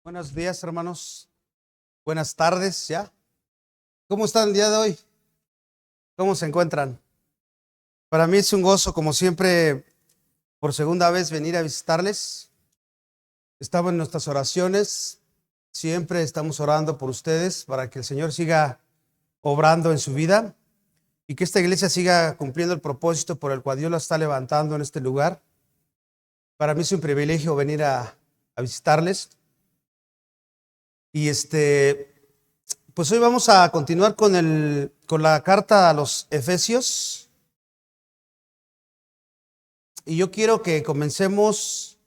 Buenos días, hermanos. Buenas tardes, ¿ya? ¿Cómo están el día de hoy? ¿Cómo se encuentran? Para mí es un gozo, como siempre, por segunda vez venir a visitarles. Estamos en nuestras oraciones. Siempre estamos orando por ustedes para que el Señor siga obrando en su vida y que esta iglesia siga cumpliendo el propósito por el cual Dios la está levantando en este lugar. Para mí es un privilegio venir a visitarles. Y pues hoy vamos a continuar con la carta a los Efesios. Y yo quiero que comencemos.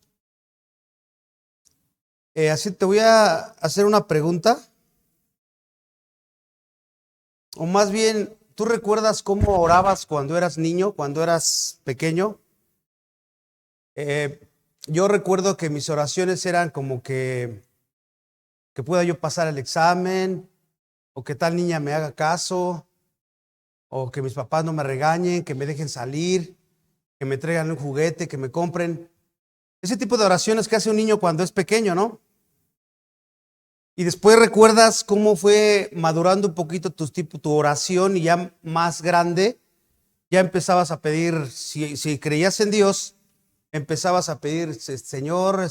Así te voy a hacer una pregunta. O más bien, ¿tú recuerdas cómo orabas cuando eras niño, cuando eras pequeño? Yo recuerdo que mis oraciones eran como que pueda yo pasar el examen, o que tal niña me haga caso, o que mis papás no me regañen, que me dejen salir, que me traigan un juguete, que me compren. Ese tipo de oraciones que hace un niño cuando es pequeño, ¿no? Y después recuerdas cómo fue madurando un poquito tu oración, y ya más grande, ya empezabas a pedir, si creías en Dios, empezabas a pedir, Señor,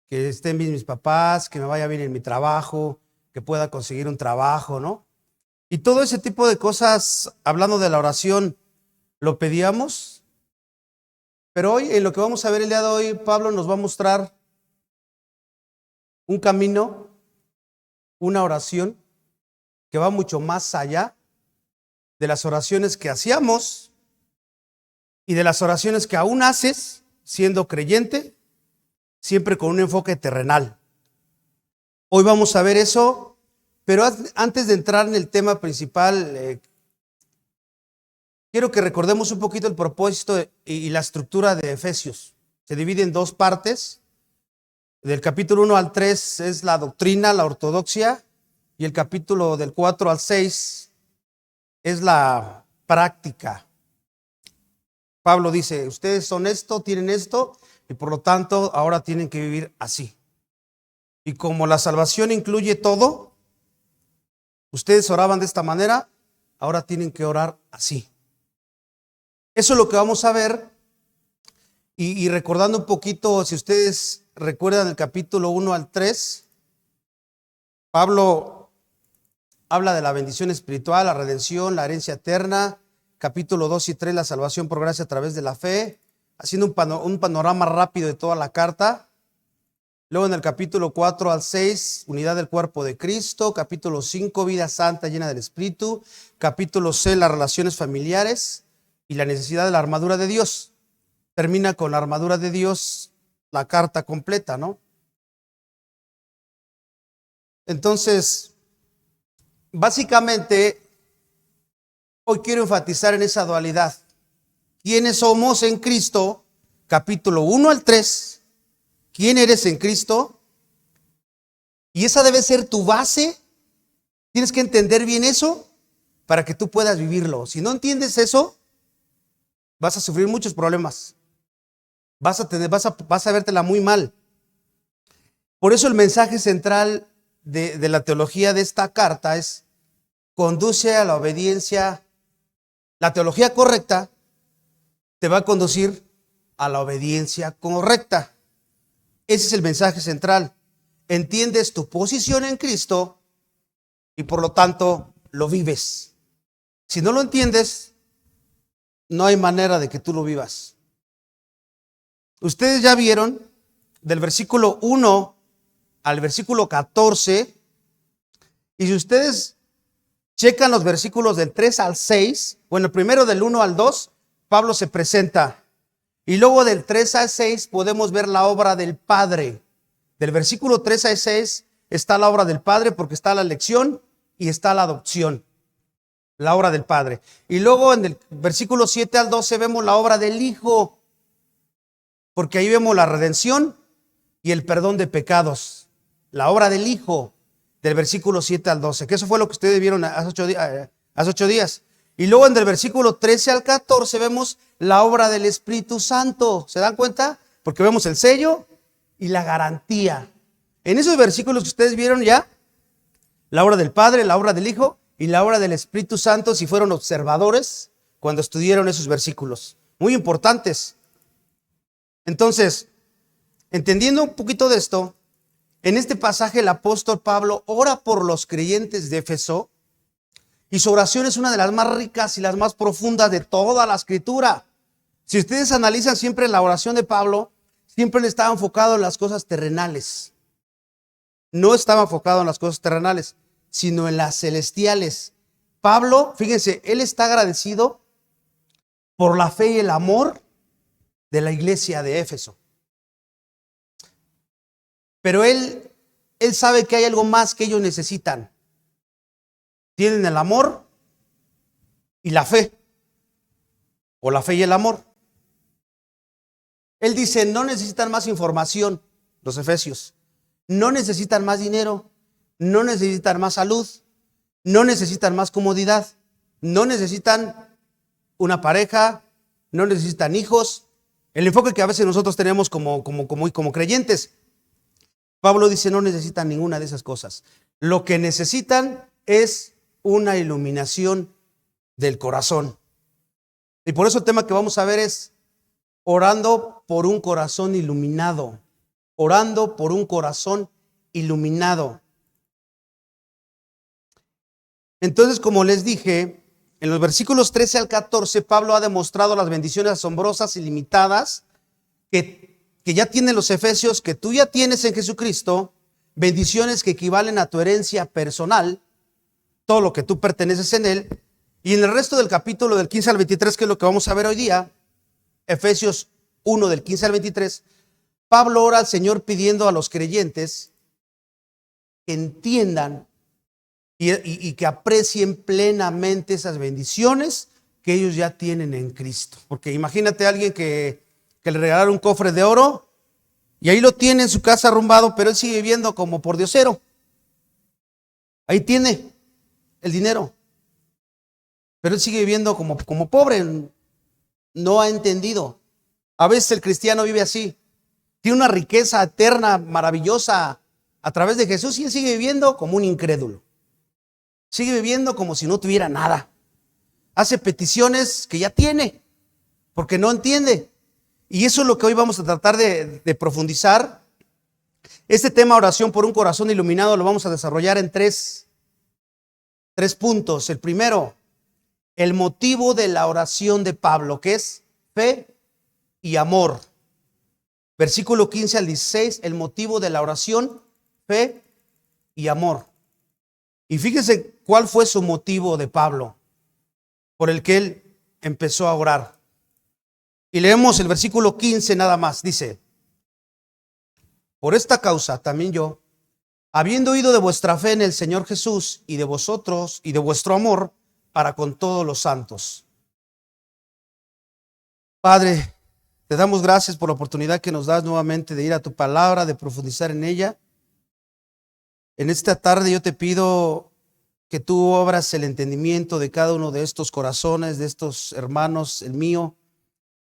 que estén bien mis papás, que me vaya bien en mi trabajo, que pueda conseguir un trabajo, ¿no? Y todo ese tipo de cosas, hablando de la oración, lo pedíamos. Pero hoy, en lo que vamos a ver el día de hoy, Pablo nos va a mostrar un camino, una oración que va mucho más allá de las oraciones que hacíamos y de las oraciones que aún haces siendo creyente, siempre con un enfoque terrenal. Hoy vamos a ver eso, pero antes de entrar en el tema principal, quiero que recordemos un poquito el propósito y la estructura de Efesios. Se divide en dos partes. Del capítulo 1 al 3 es la doctrina, la ortodoxia, y el capítulo del 4 al 6 es la práctica. Pablo dice, ustedes son esto, tienen esto, y por lo tanto ahora tienen que vivir así. Y como la salvación incluye todo, ustedes oraban de esta manera, ahora tienen que orar así. Eso es lo que vamos a ver. Y recordando un poquito, si ustedes recuerdan el capítulo 1 al 3, Pablo habla de la bendición espiritual, la redención, la herencia eterna. Capítulo 2 y 3, la salvación por gracia a través de la fe, haciendo un panorama rápido de toda la carta. Luego en el capítulo 4 al 6, unidad del cuerpo de Cristo. Capítulo 5, vida santa llena del Espíritu. Capítulo 6, las relaciones familiares y la necesidad de la armadura de Dios. Termina con la armadura de Dios, la carta completa, ¿no? Entonces, básicamente, hoy quiero enfatizar en esa dualidad. ¿Quiénes somos en Cristo? Capítulo 1 al 3. ¿Quién eres en Cristo? Y esa debe ser tu base. Tienes que entender bien eso para que tú puedas vivirlo. Si no entiendes eso, vas a sufrir muchos problemas. Vas a vértela muy mal. Por eso el mensaje central de la teología de esta carta es: conduce a la obediencia. La teología correcta te va a conducir a la obediencia correcta. Ese es el mensaje central. Entiendes tu posición en Cristo y por lo tanto lo vives. Si no lo entiendes, no hay manera de que tú lo vivas. Ustedes ya vieron del versículo 1 al versículo 14, y si ustedes checan los versículos del 3 al 6, bueno, primero del 1 al 2, Pablo se presenta, y luego del 3 al 6 podemos ver la obra del Padre. Del versículo 3 al 6 está la obra del Padre, porque está la elección y está la adopción, la obra del Padre. Y luego en el versículo 7 al 12 vemos la obra del Hijo, porque ahí vemos la redención y el perdón de pecados. La obra del Hijo, del versículo 7 al 12, que eso fue lo que ustedes vieron hace 8 días. Y luego en el versículo 13 al 14 vemos la obra del Espíritu Santo. ¿Se dan cuenta? Porque vemos el sello y la garantía. En esos versículos que ustedes vieron ya, la obra del Padre, la obra del Hijo y la obra del Espíritu Santo, si fueron observadores cuando estudiaron esos versículos. Muy importantes. Entonces, entendiendo un poquito de esto, en este pasaje el apóstol Pablo ora por los creyentes de Éfeso y su oración es una de las más ricas y las más profundas de toda la Escritura. Si ustedes analizan siempre la oración de Pablo, siempre le estaba enfocado en las cosas terrenales. No estaba enfocado en las cosas terrenales, sino en las celestiales. Pablo, fíjense, él está agradecido por la fe y el amor de la iglesia de Éfeso. Pero él sabe que hay algo más que ellos necesitan. Tienen el amor y la fe, o la fe y el amor. Él dice, no necesitan más información, los efesios. No necesitan más dinero, no necesitan más salud, no necesitan más comodidad, no necesitan una pareja, no necesitan hijos. El enfoque que a veces nosotros tenemos como creyentes. Pablo dice, no necesitan ninguna de esas cosas. Lo que necesitan es una iluminación del corazón. Y por eso el tema que vamos a ver es orando por un corazón iluminado. Orando por un corazón iluminado. Entonces, como les dije, en los versículos 13 al 14, Pablo ha demostrado las bendiciones asombrosas y limitadas que ya tienen los efesios, que tú ya tienes en Jesucristo, bendiciones que equivalen a tu herencia personal, todo lo que tú perteneces en él. Y en el resto del capítulo del 15 al 23, que es lo que vamos a ver hoy día, Efesios 1 del 15 al 23, Pablo ora al Señor pidiendo a los creyentes que entiendan y que aprecien plenamente esas bendiciones que ellos ya tienen en Cristo. Porque imagínate a alguien que le regalaron un cofre de oro y ahí lo tiene en su casa arrumbado, pero él sigue viviendo como por diosero. Ahí tiene el dinero, pero él sigue viviendo como pobre. No ha entendido. A veces el cristiano vive así. Tiene una riqueza eterna, maravillosa a través de Jesús y él sigue viviendo como un incrédulo. Sigue viviendo como si no tuviera nada. Hace peticiones que ya tiene porque no entiende. Y eso es lo que hoy vamos a tratar de profundizar. Este tema, oración por un corazón iluminado, lo vamos a desarrollar en tres puntos. El primero, el motivo de la oración de Pablo, que es fe y amor. Versículo 15 al 16, el motivo de la oración, fe y amor. Y fíjense cuál fue su motivo de Pablo, por el que él empezó a orar. Y leemos el versículo 15 nada más, dice: por esta causa también yo, habiendo oído de vuestra fe en el Señor Jesús y de vosotros y de vuestro amor para con todos los santos. Padre, te damos gracias por la oportunidad que nos das nuevamente de ir a tu palabra, de profundizar en ella. En esta tarde yo te pido que tú obras el entendimiento de cada uno de estos corazones, de estos hermanos, el mío,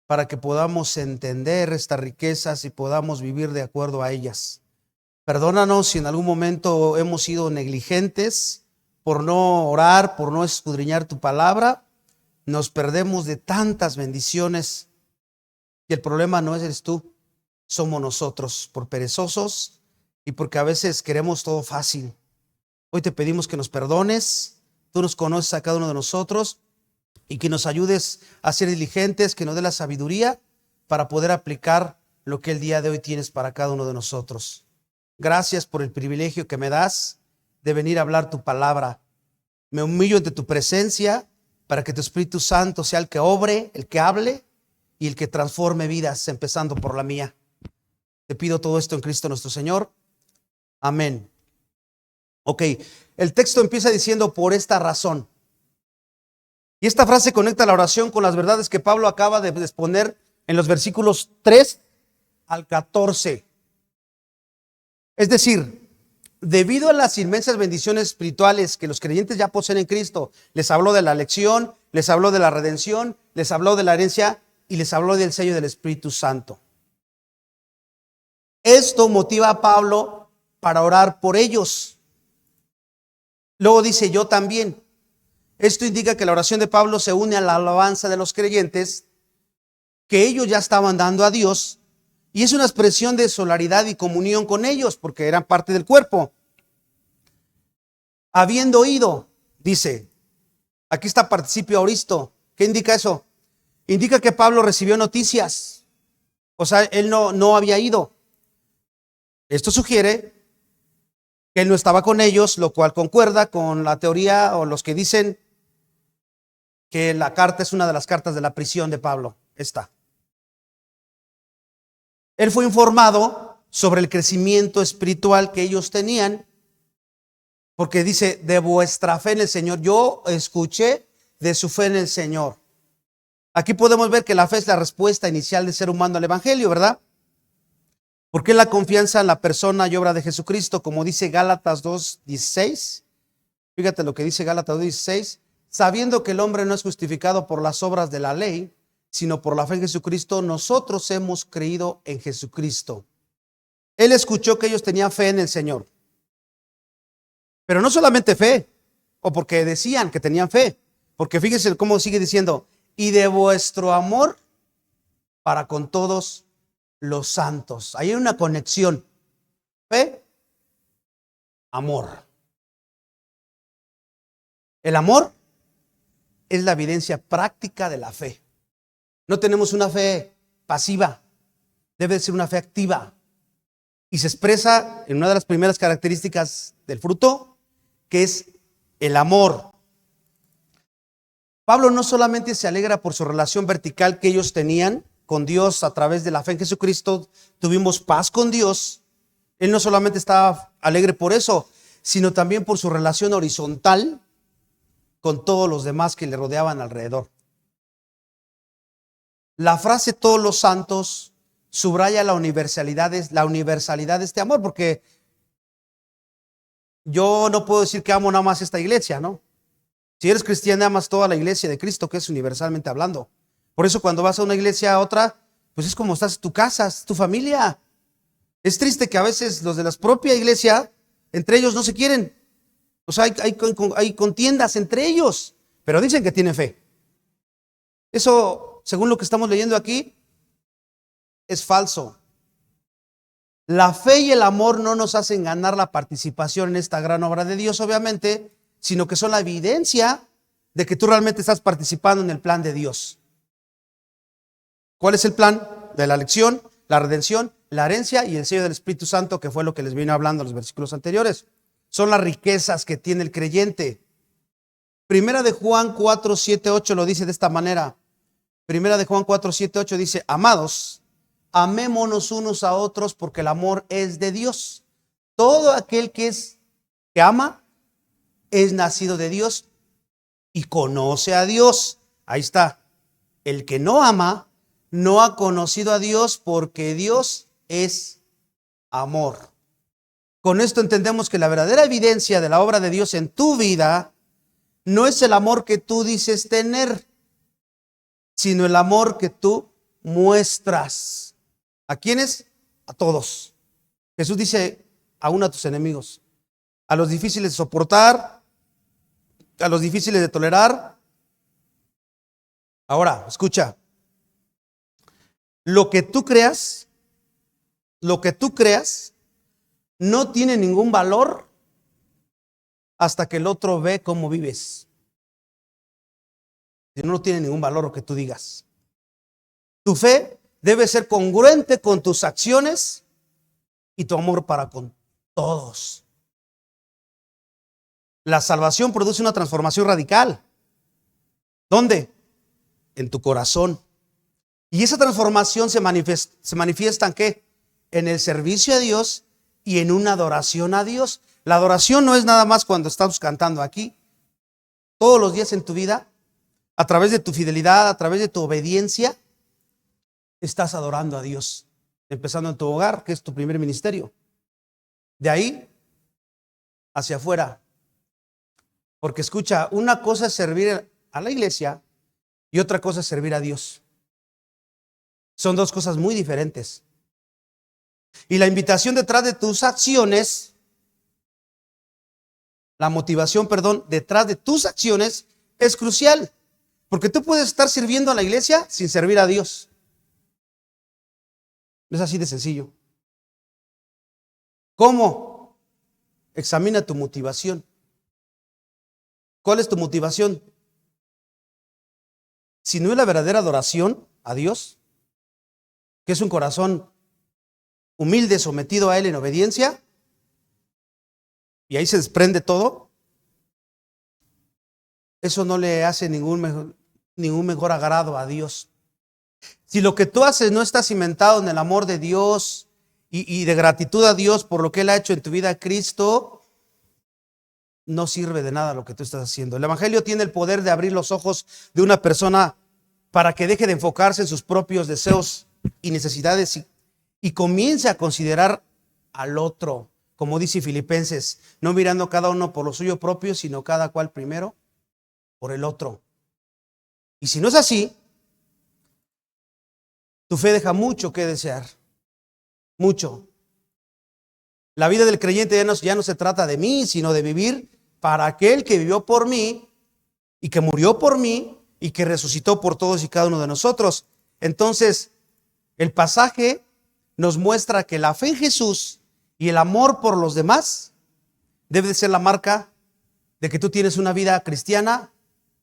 para que podamos entender estas riquezas y podamos vivir de acuerdo a ellas. Perdónanos si en algún momento hemos sido negligentes por no orar, por no escudriñar tu palabra. Nos perdemos de tantas bendiciones y el problema no eres tú, somos nosotros, por perezosos y porque a veces queremos todo fácil. Hoy te pedimos que nos perdones, tú nos conoces a cada uno de nosotros y que nos ayudes a ser diligentes, que nos dé la sabiduría para poder aplicar lo que el día de hoy tienes para cada uno de nosotros. Gracias por el privilegio que me das de venir a hablar tu palabra. Me humillo ante tu presencia para que tu Espíritu Santo sea el que obre, el que hable y el que transforme vidas, empezando por la mía. Te pido todo esto en Cristo nuestro Señor. Amén. Ok, el texto empieza diciendo por esta razón. Y esta frase conecta la oración con las verdades que Pablo acaba de exponer en los versículos 3 al 14. Es decir, debido a las inmensas bendiciones espirituales que los creyentes ya poseen en Cristo, les habló de la elección, les habló de la redención, les habló de la herencia y les habló del sello del Espíritu Santo. Esto motiva a Pablo para orar por ellos. Luego dice yo también. Esto indica que la oración de Pablo se une a la alabanza de los creyentes que ellos ya estaban dando a Dios, y es una expresión de solidaridad y comunión con ellos porque eran parte del cuerpo. Habiendo oído, dice, aquí está participio aoristo. ¿Qué indica eso? Indica que Pablo recibió noticias, o sea, él no había ido. Esto sugiere que él no estaba con ellos, lo cual concuerda con la teoría o los que dicen que la carta es una de las cartas de la prisión de Pablo. Esta. Él fue informado sobre el crecimiento espiritual que ellos tenían, porque dice, de vuestra fe en el Señor. Yo escuché de su fe en el Señor. Aquí podemos ver que la fe es la respuesta inicial del ser humano al evangelio, ¿verdad? Porque la confianza en la persona y obra de Jesucristo, como dice Gálatas 2:16. Fíjate lo que dice Gálatas 2:16. Sabiendo que el hombre no es justificado por las obras de la ley, sino por la fe en Jesucristo, nosotros hemos creído en Jesucristo. Él escuchó que ellos tenían fe en el Señor. Pero no solamente fe, o porque decían que tenían fe, porque fíjense cómo sigue diciendo, y de vuestro amor para con todos los santos. Ahí hay una conexión. Fe, amor. El amor es la evidencia práctica de la fe. No tenemos una fe pasiva, debe ser una fe activa. Y se expresa en una de las primeras características del fruto, que es el amor. Pablo no solamente se alegra por su relación vertical que ellos tenían con Dios a través de la fe en Jesucristo, tuvimos paz con Dios. Él no solamente estaba alegre por eso, sino también por su relación horizontal con todos los demás que le rodeaban alrededor. La frase todos los santos subraya la universalidad de este amor, porque yo no puedo decir que amo nada más esta iglesia, ¿no? Si eres cristiano, amas toda la iglesia de Cristo, que es universalmente hablando. Por eso cuando vas a una iglesia a otra, pues es como estás en tu casa, es tu familia. Es triste que a veces los de la propia iglesia, entre ellos no se quieren. O sea, hay contiendas entre ellos, pero dicen que tienen fe. Eso, según lo que estamos leyendo aquí, es falso. La fe y el amor no nos hacen ganar la participación en esta gran obra de Dios, obviamente, sino que son la evidencia de que tú realmente estás participando en el plan de Dios. ¿Cuál es el plan? De la elección, la redención, la herencia y el sello del Espíritu Santo, que fue lo que les vine hablando en los versículos anteriores. Son las riquezas que tiene el creyente. Primera de Juan 4:7-8 lo dice de esta manera. Primera de Juan 4:7-8 dice, amados, amémonos unos a otros porque el amor es de Dios. Todo aquel que ama es nacido de Dios y conoce a Dios. Ahí está. El que no ama no ha conocido a Dios porque Dios es amor. Con esto entendemos que la verdadera evidencia de la obra de Dios en tu vida no es el amor que tú dices tener, sino el amor que tú muestras. ¿A quiénes? A todos. Jesús dice, aún a tus enemigos, a los difíciles de soportar, a los difíciles de tolerar. Ahora, escucha, lo que tú creas no tiene ningún valor hasta que el otro ve cómo vives. No tiene ningún valor lo que tú digas. Tu fe debe ser congruente con tus acciones y tu amor para con todos. La salvación produce una transformación radical. ¿Dónde? En tu corazón. Y esa transformación se manifiesta ¿en qué? En el servicio a Dios y en una adoración a Dios. La adoración no es nada más cuando estamos cantando aquí. Todos los días en tu vida, a través de tu fidelidad, a través de tu obediencia, estás adorando a Dios. Empezando en tu hogar, que es tu primer ministerio. De ahí hacia afuera. Porque escucha, una cosa es servir a la iglesia y otra cosa es servir a Dios. Son dos cosas muy diferentes. Y la invitación detrás de tus acciones La motivación, perdón, detrás de tus acciones es crucial. Porque tú puedes estar sirviendo a la iglesia sin servir a Dios. No es así de sencillo. ¿Cómo? Examina tu motivación. ¿Cuál es tu motivación? Si no es la verdadera adoración a Dios, que es un corazón humilde, sometido a Él en obediencia, y ahí se desprende todo, eso no le hace ningún mejor agrado a Dios. Si lo que tú haces no está cimentado en el amor de Dios y de gratitud a Dios por lo que Él ha hecho en tu vida, Cristo, no sirve de nada lo que tú estás haciendo. El Evangelio tiene el poder de abrir los ojos de una persona para que deje de enfocarse en sus propios deseos y necesidades y comience a considerar al otro, como dice Filipenses, no mirando cada uno por lo suyo propio, sino cada cual primero por el otro. Y si no es así, tu fe deja mucho que desear, mucho. La vida del creyente ya no se trata de mí, sino de vivir para aquel que vivió por mí y que murió por mí y que resucitó por todos y cada uno de nosotros. Entonces, el pasaje nos muestra que la fe en Jesús y el amor por los demás debe de ser la marca de que tú tienes una vida cristiana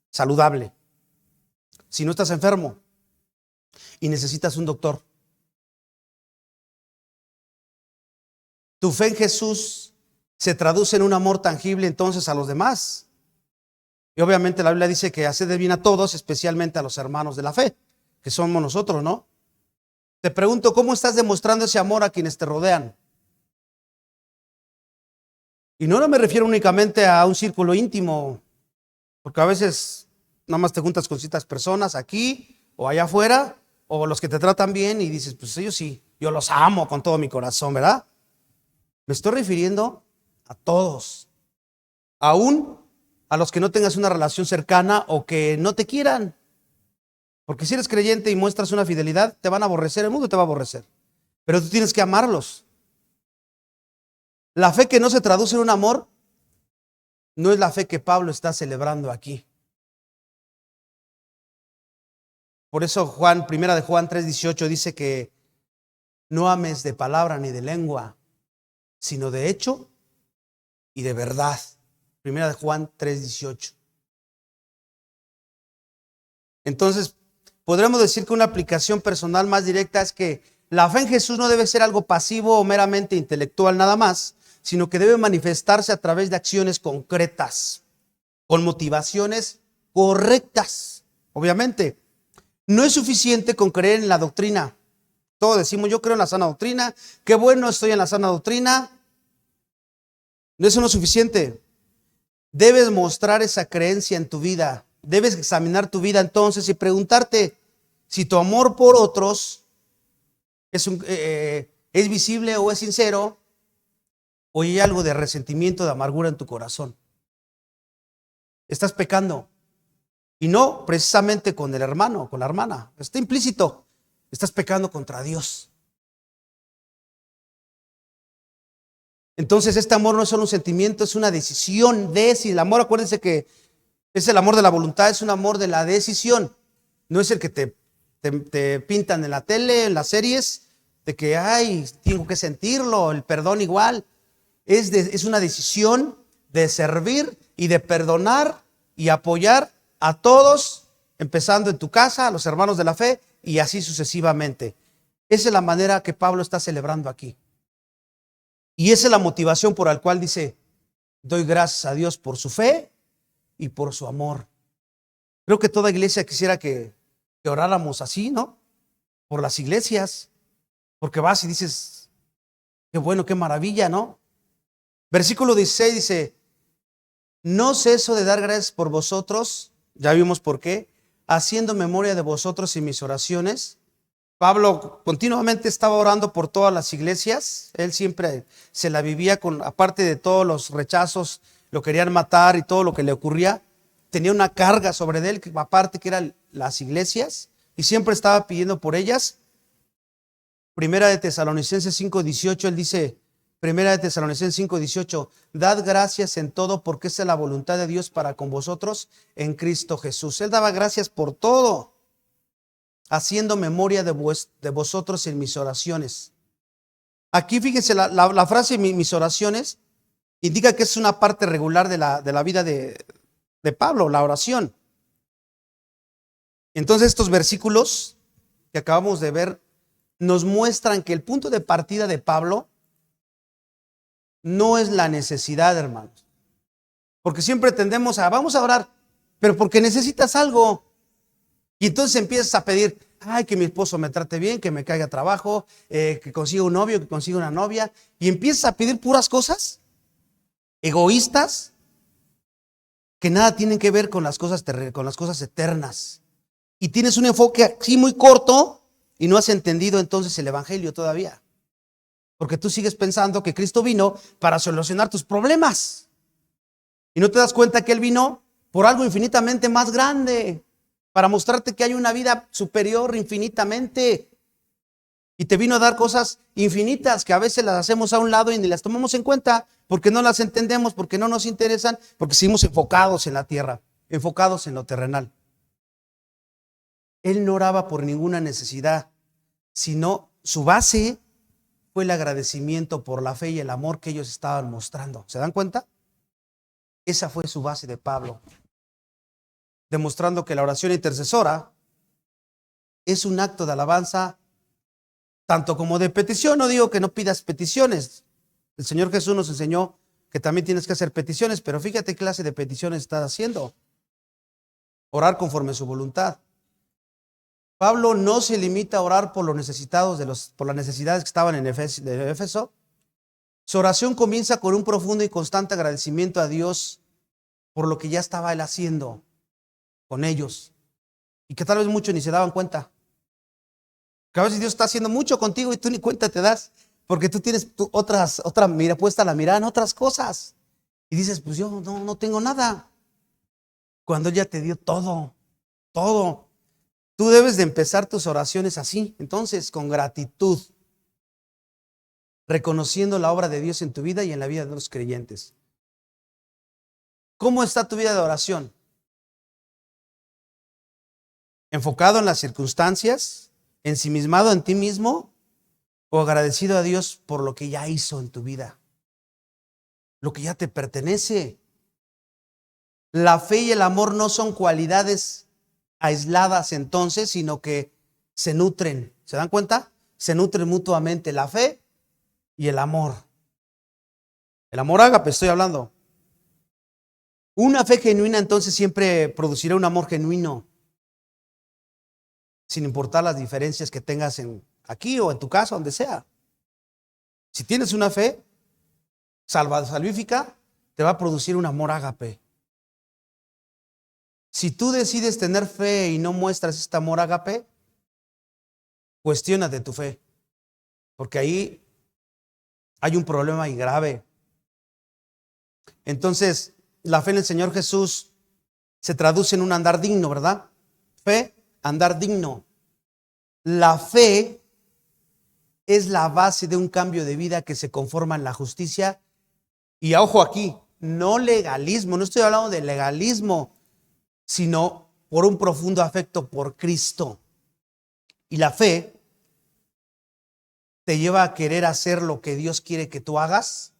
saludable. Si no estás enfermo y necesitas un doctor, tu fe en Jesús se traduce en un amor tangible entonces a los demás. Y obviamente la Biblia dice que hace de bien a todos, especialmente a los hermanos de la fe, que somos nosotros, ¿no? Te pregunto, ¿cómo estás demostrando ese amor a quienes te rodean? Y no me refiero únicamente a un círculo íntimo, porque a veces nada más te juntas con ciertas personas aquí o allá afuera, o los que te tratan bien y dices, pues ellos sí, yo los amo con todo mi corazón, ¿verdad? Me estoy refiriendo a todos, aún a los que no tengas una relación cercana o que no te quieran. Porque si eres creyente y muestras una fidelidad, te van a aborrecer, el mundo te va a aborrecer. Pero tú tienes que amarlos. La fe que no se traduce en un amor no es la fe que Pablo está celebrando aquí. Por eso primera de Juan 3:18 dice que no ames de palabra ni de lengua, sino de hecho y de verdad. Primera de Juan 3:18. Entonces, podremos decir que una aplicación personal más directa es que la fe en Jesús no debe ser algo pasivo o meramente intelectual nada más, sino que debe manifestarse a través de acciones concretas, con motivaciones correctas. Obviamente, no es suficiente con creer en la doctrina. Todos decimos, yo creo en la sana doctrina, qué bueno, estoy en la sana doctrina. Eso no es suficiente. Debes mostrar esa creencia en tu vida. Debes examinar tu vida entonces y preguntarte si tu amor por otros es visible o es sincero, o hay algo de resentimiento, de amargura en tu corazón. Estás pecando. Y no precisamente con el hermano, con la hermana. Está implícito. Estás pecando contra Dios. Entonces este amor no es solo un sentimiento, es una decisión de si el amor, acuérdense que es el amor de la voluntad, es un amor de la decisión. No es el que te pintan en la tele, en las series, de que, ay, tengo que sentirlo, el perdón igual. Es una decisión de servir y de perdonar y apoyar a todos, empezando en tu casa, a los hermanos de la fe, y así sucesivamente. Esa es la manera que Pablo está celebrando aquí. Y esa es la motivación por la cual dice, doy gracias a Dios por su fe y por su amor. Creo que toda iglesia quisiera que oráramos así, ¿no? Por las iglesias, porque vas y dices, qué bueno, qué maravilla, ¿no? Versículo 16 dice, no ceso de dar gracias por vosotros, ya vimos por qué, haciendo memoria de vosotros en mis oraciones. Pablo continuamente estaba orando por todas las iglesias. Él siempre se la vivía con, aparte de todos los rechazos, lo querían matar y todo lo que le ocurría. Tenía una carga sobre él, aparte que eran las iglesias, y siempre estaba pidiendo por ellas. Primera de Tesalonicenses 5:18, él dice, Primera de Tesalonicenses 5:18, dad gracias en todo porque esa es la voluntad de Dios para con vosotros en Cristo Jesús. Él daba gracias por todo, haciendo memoria de vosotros en mis oraciones. Aquí fíjense, la frase mis oraciones indica que es una parte regular de la vida de Pablo, la oración. Entonces estos versículos que acabamos de ver nos muestran que el punto de partida de Pablo no es la necesidad, hermanos. Porque siempre tendemos vamos a orar, pero porque necesitas algo. Y entonces empiezas a pedir, ay, que mi esposo me trate bien, que me caiga trabajo, que consiga un novio, que consiga una novia. Y empiezas a pedir puras cosas egoístas que nada tienen que ver con las cosas eternas. Y tienes un enfoque así muy corto y no has entendido entonces el evangelio todavía. Porque tú sigues pensando que Cristo vino para solucionar tus problemas. Y no te das cuenta que Él vino por algo infinitamente más grande, para mostrarte que hay una vida superior infinitamente. Y te vino a dar cosas infinitas que a veces las hacemos a un lado y ni las tomamos en cuenta porque no las entendemos, porque no nos interesan, porque seguimos enfocados en la tierra, enfocados en lo terrenal. Él no oraba por ninguna necesidad, sino su base fue el agradecimiento por la fe y el amor que ellos estaban mostrando. ¿Se dan cuenta? Esa fue su base de Pablo, demostrando que la oración intercesora es un acto de alabanza, tanto como de petición. No digo que no pidas peticiones. El Señor Jesús nos enseñó que también tienes que hacer peticiones, pero fíjate qué clase de peticiones estás haciendo. Orar conforme a su voluntad. Pablo no se limita a orar por los necesitados, por las necesidades que estaban en Éfeso. Su oración comienza con un profundo y constante agradecimiento a Dios por lo que ya estaba él haciendo con ellos y que tal vez muchos ni se daban cuenta. Que a veces Dios está haciendo mucho contigo y tú ni cuenta te das porque tú tienes otra mira puesta la mirada en otras cosas y dices, pues yo no tengo nada, cuando Él ya te dio todo. Tú debes de empezar tus oraciones así, entonces con gratitud, reconociendo la obra de Dios en tu vida y en la vida de los creyentes. ¿Cómo está tu vida de oración? ¿Enfocado en las circunstancias? ¿Ensimismado en ti mismo? ¿O agradecido a Dios por lo que ya hizo en tu vida? Lo que ya te pertenece. La fe y el amor no son cualidades aisladas entonces, sino que se nutren. ¿Se dan cuenta? Se nutren mutuamente la fe y el amor. El amor ágape estoy hablando. Una fe genuina entonces siempre producirá un amor genuino, sin importar las diferencias que tengas aquí o en tu casa, donde sea. Si tienes una fe salvífica, te va a producir un amor ágape. Si tú decides tener fe y no muestras este amor ágape, cuestiónate tu fe, porque ahí hay un problema y grave. Entonces, la fe en el Señor Jesús se traduce en un andar digno, ¿verdad? Fe, andar digno. La fe es la base de un cambio de vida que se conforma en la justicia. Y ojo aquí, no legalismo, no estoy hablando de legalismo, sino por un profundo afecto por Cristo. Y la fe te lleva a querer hacer lo que Dios quiere que tú hagas,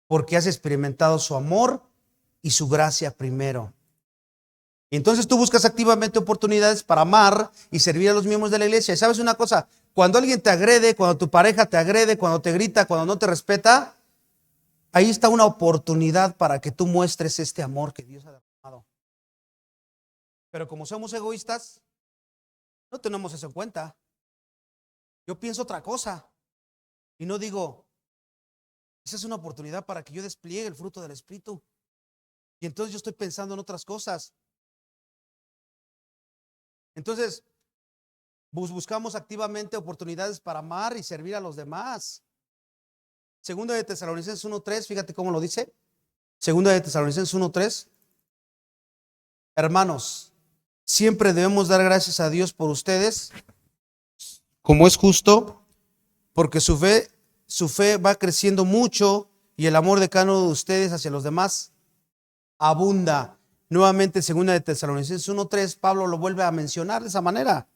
porque has experimentado su amor y su gracia primero. Y entonces tú buscas activamente oportunidades para amar y servir a los miembros de la iglesia. Y sabes una cosa, cuando alguien te agrede, cuando tu pareja te agrede, cuando te grita, cuando no te respeta, ahí está una oportunidad para que tú muestres este amor que Dios ha derramado. Pero como somos egoístas, no tenemos eso en cuenta. Yo pienso otra cosa y no digo, esa es una oportunidad para que yo despliegue el fruto del Espíritu. Y entonces yo estoy pensando en otras cosas. Entonces, buscamos activamente oportunidades para amar y servir a los demás. Segunda de Tesalonicenses 1:3, fíjate cómo lo dice. Segunda de Tesalonicenses 1:3. Hermanos, siempre debemos dar gracias a Dios por ustedes, como es justo, porque su fe su fe va creciendo mucho y el amor de cada uno de ustedes hacia los demás abunda. Nuevamente, segunda de Tesalonicenses 1:3, Pablo lo vuelve a mencionar de esa manera.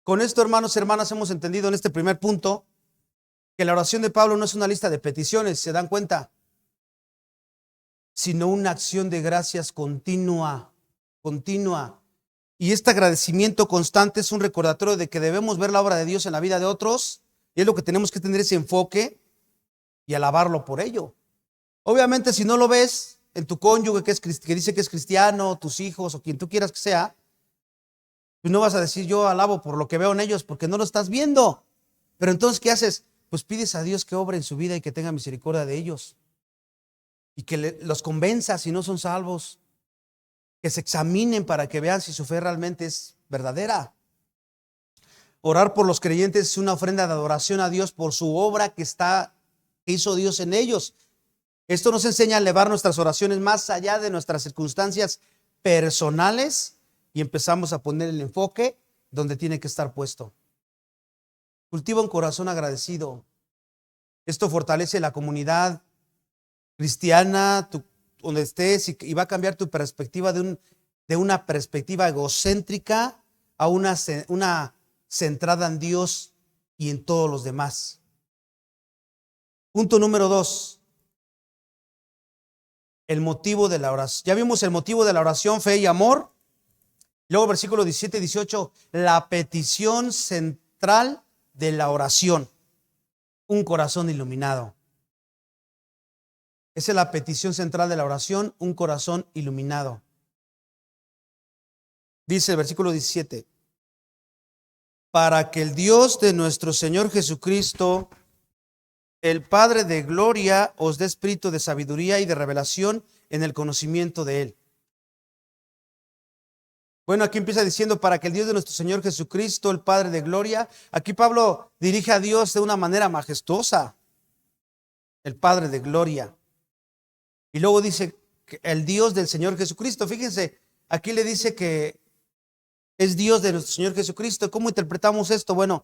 Con esto, hermanos y hermanas, hemos entendido en este primer punto que la oración de Pablo no es una lista de peticiones, ¿se dan cuenta? Sino una acción de gracias continua. Y este agradecimiento constante es un recordatorio de que debemos ver la obra de Dios en la vida de otros, y es lo que tenemos que tener ese enfoque y alabarlo por ello. Obviamente, si no lo ves en tu cónyuge que dice que es cristiano, tus hijos o quien tú quieras que sea, pues no vas a decir yo alabo por lo que veo en ellos, porque no lo estás viendo. Pero entonces, ¿qué haces? Pues pides a Dios que obre en su vida y que tenga misericordia de ellos. Y que los convenza si no son salvos. Que se examinen para que vean si su fe realmente es verdadera. Orar por los creyentes es una ofrenda de adoración a Dios por su obra que hizo Dios en ellos. Esto nos enseña a elevar nuestras oraciones más allá de nuestras circunstancias personales y empezamos a poner el enfoque donde tiene que estar puesto. Cultiva un corazón agradecido. Esto fortalece la comunidad cristiana, donde estés, y va a cambiar tu perspectiva de una perspectiva egocéntrica a una centrada en Dios y en todos los demás. Punto número 2. El motivo de la oración. Ya vimos el motivo de la oración, fe y amor. Luego versículo 17 y 18, la petición central de la oración. Un corazón iluminado. Esa es la petición central de la oración, un corazón iluminado. Dice el versículo 17, para que el Dios de nuestro Señor Jesucristo, el Padre de gloria, os dé espíritu de sabiduría y de revelación en el conocimiento de Él. Bueno, aquí empieza diciendo para que el Dios de nuestro Señor Jesucristo, el Padre de gloria. Aquí Pablo dirige a Dios de una manera majestuosa. El Padre de gloria. Y luego dice que el Dios del Señor Jesucristo. Fíjense, aquí le dice que es Dios de nuestro Señor Jesucristo. ¿Cómo interpretamos esto? Bueno,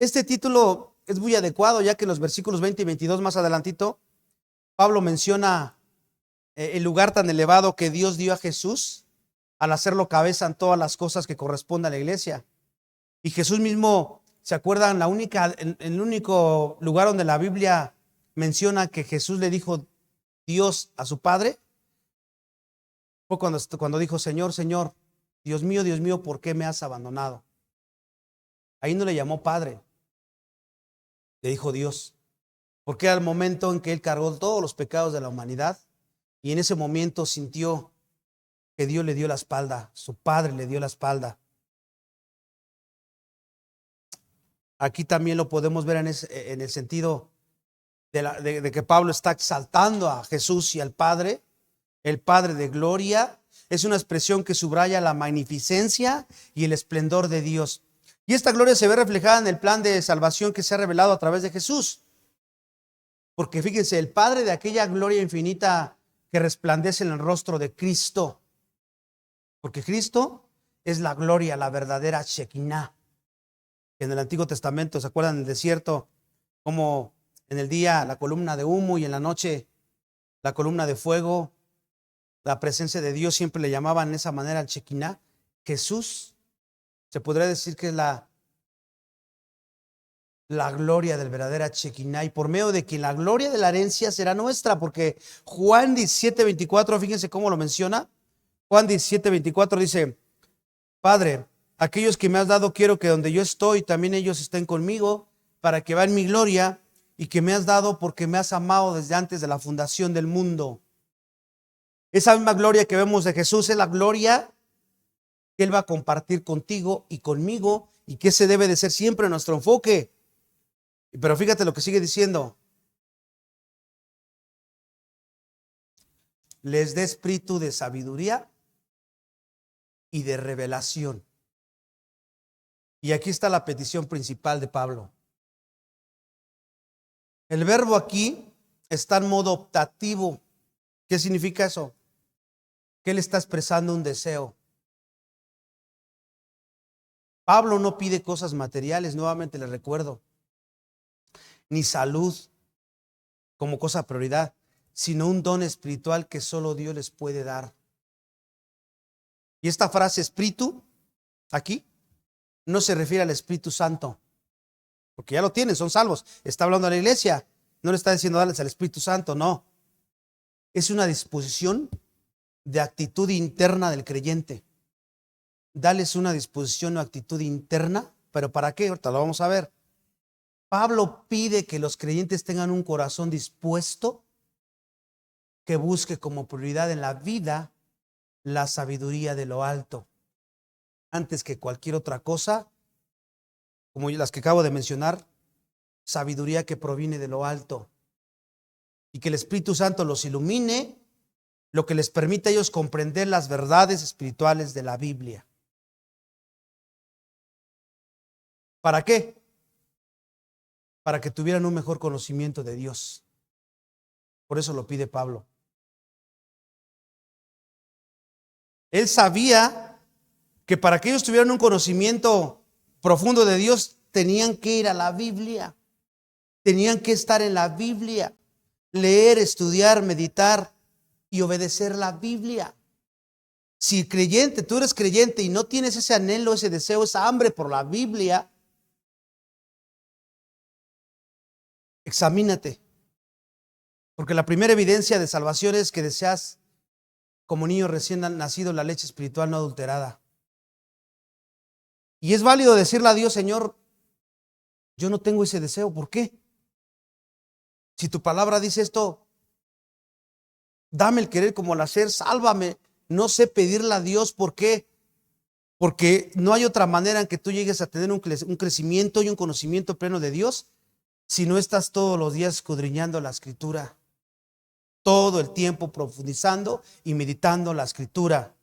este título es muy adecuado, ya que en los versículos 20 y 22 más adelantito, Pablo menciona el lugar tan elevado que Dios dio a Jesús al hacerlo cabeza en todas las cosas que corresponden a la iglesia. Y Jesús mismo, ¿se acuerdan? El único lugar donde la Biblia menciona que Jesús le dijo Dios a su Padre fue cuando dijo, Señor, Señor, Dios mío, ¿por qué me has abandonado? Ahí no le llamó Padre, le dijo Dios, porque era el momento en que Él cargó todos los pecados de la humanidad y en ese momento sintió que Dios le dio la espalda, su Padre le dio la espalda. Aquí también lo podemos ver en el sentido de que Pablo está exaltando a Jesús y al Padre, el Padre de gloria. Es una expresión que subraya la magnificencia y el esplendor de Dios. Y esta gloria se ve reflejada en el plan de salvación que se ha revelado a través de Jesús. Porque fíjense, el Padre de aquella gloria infinita que resplandece en el rostro de Cristo. Porque Cristo es la gloria, la verdadera Shekinah. En el Antiguo Testamento, ¿se acuerdan del desierto? Como en el día la columna de humo y en la noche la columna de fuego. La presencia de Dios siempre le llamaban de esa manera al Shekinah. Jesús se podría decir que es la gloria del verdadero Shekinah, y por medio de quien la gloria de la herencia será nuestra, porque Juan 17:24, fíjense cómo lo menciona. Juan 17:24 dice, Padre, aquellos que me has dado quiero que donde yo estoy también ellos estén conmigo, para que vean mi gloria y que me has dado porque me has amado desde antes de la fundación del mundo. Esa misma gloria que vemos de Jesús es la gloria que Él va a compartir contigo y conmigo, y que ese debe de ser siempre nuestro enfoque. Pero fíjate lo que sigue diciendo. Les dé espíritu de sabiduría y de revelación. Y aquí está la petición principal de Pablo. El verbo aquí está en modo optativo. ¿Qué significa eso? Que él está expresando un deseo. Pablo no pide cosas materiales, nuevamente les recuerdo. ni salud como cosa prioridad, sino un don espiritual que solo Dios les puede dar. Y esta frase espíritu, aquí, no se refiere al Espíritu Santo, porque ya lo tienen, son salvos. Está hablando a la iglesia, no le está diciendo darles al Espíritu Santo, no. Es una disposición de actitud interna del creyente. Dales una disposición o actitud interna, pero ¿para qué? Ahorita lo vamos a ver. Pablo pide que los creyentes tengan un corazón dispuesto, que busque como prioridad en la vida la sabiduría de lo alto, antes que cualquier otra cosa, como las que acabo de mencionar, sabiduría que proviene de lo alto, y que el Espíritu Santo los ilumine, lo que les permite a ellos comprender las verdades espirituales de la Biblia. ¿Para qué? Para que tuvieran un mejor conocimiento de Dios. Por eso lo pide Pablo. Él sabía que para que ellos tuvieran un conocimiento profundo de Dios, tenían que ir a la Biblia, tenían que estar en la Biblia, leer, estudiar, meditar y obedecer la Biblia. Si creyente, tú eres creyente y no tienes ese anhelo, ese deseo, esa hambre por la Biblia, examínate. Porque la primera evidencia de salvación es que deseas, como niño recién nacido, la leche espiritual no adulterada. Y es válido decirle a Dios: Señor, yo no tengo ese deseo. ¿Por qué? Si tu palabra dice esto, dame el querer como el hacer, sálvame. No sé pedirle a Dios. ¿Por qué? Porque no hay otra manera en que tú llegues a tener un crecimiento y un conocimiento pleno de Dios si no estás todos los días escudriñando la Escritura, todo el tiempo profundizando y meditando la Escritura.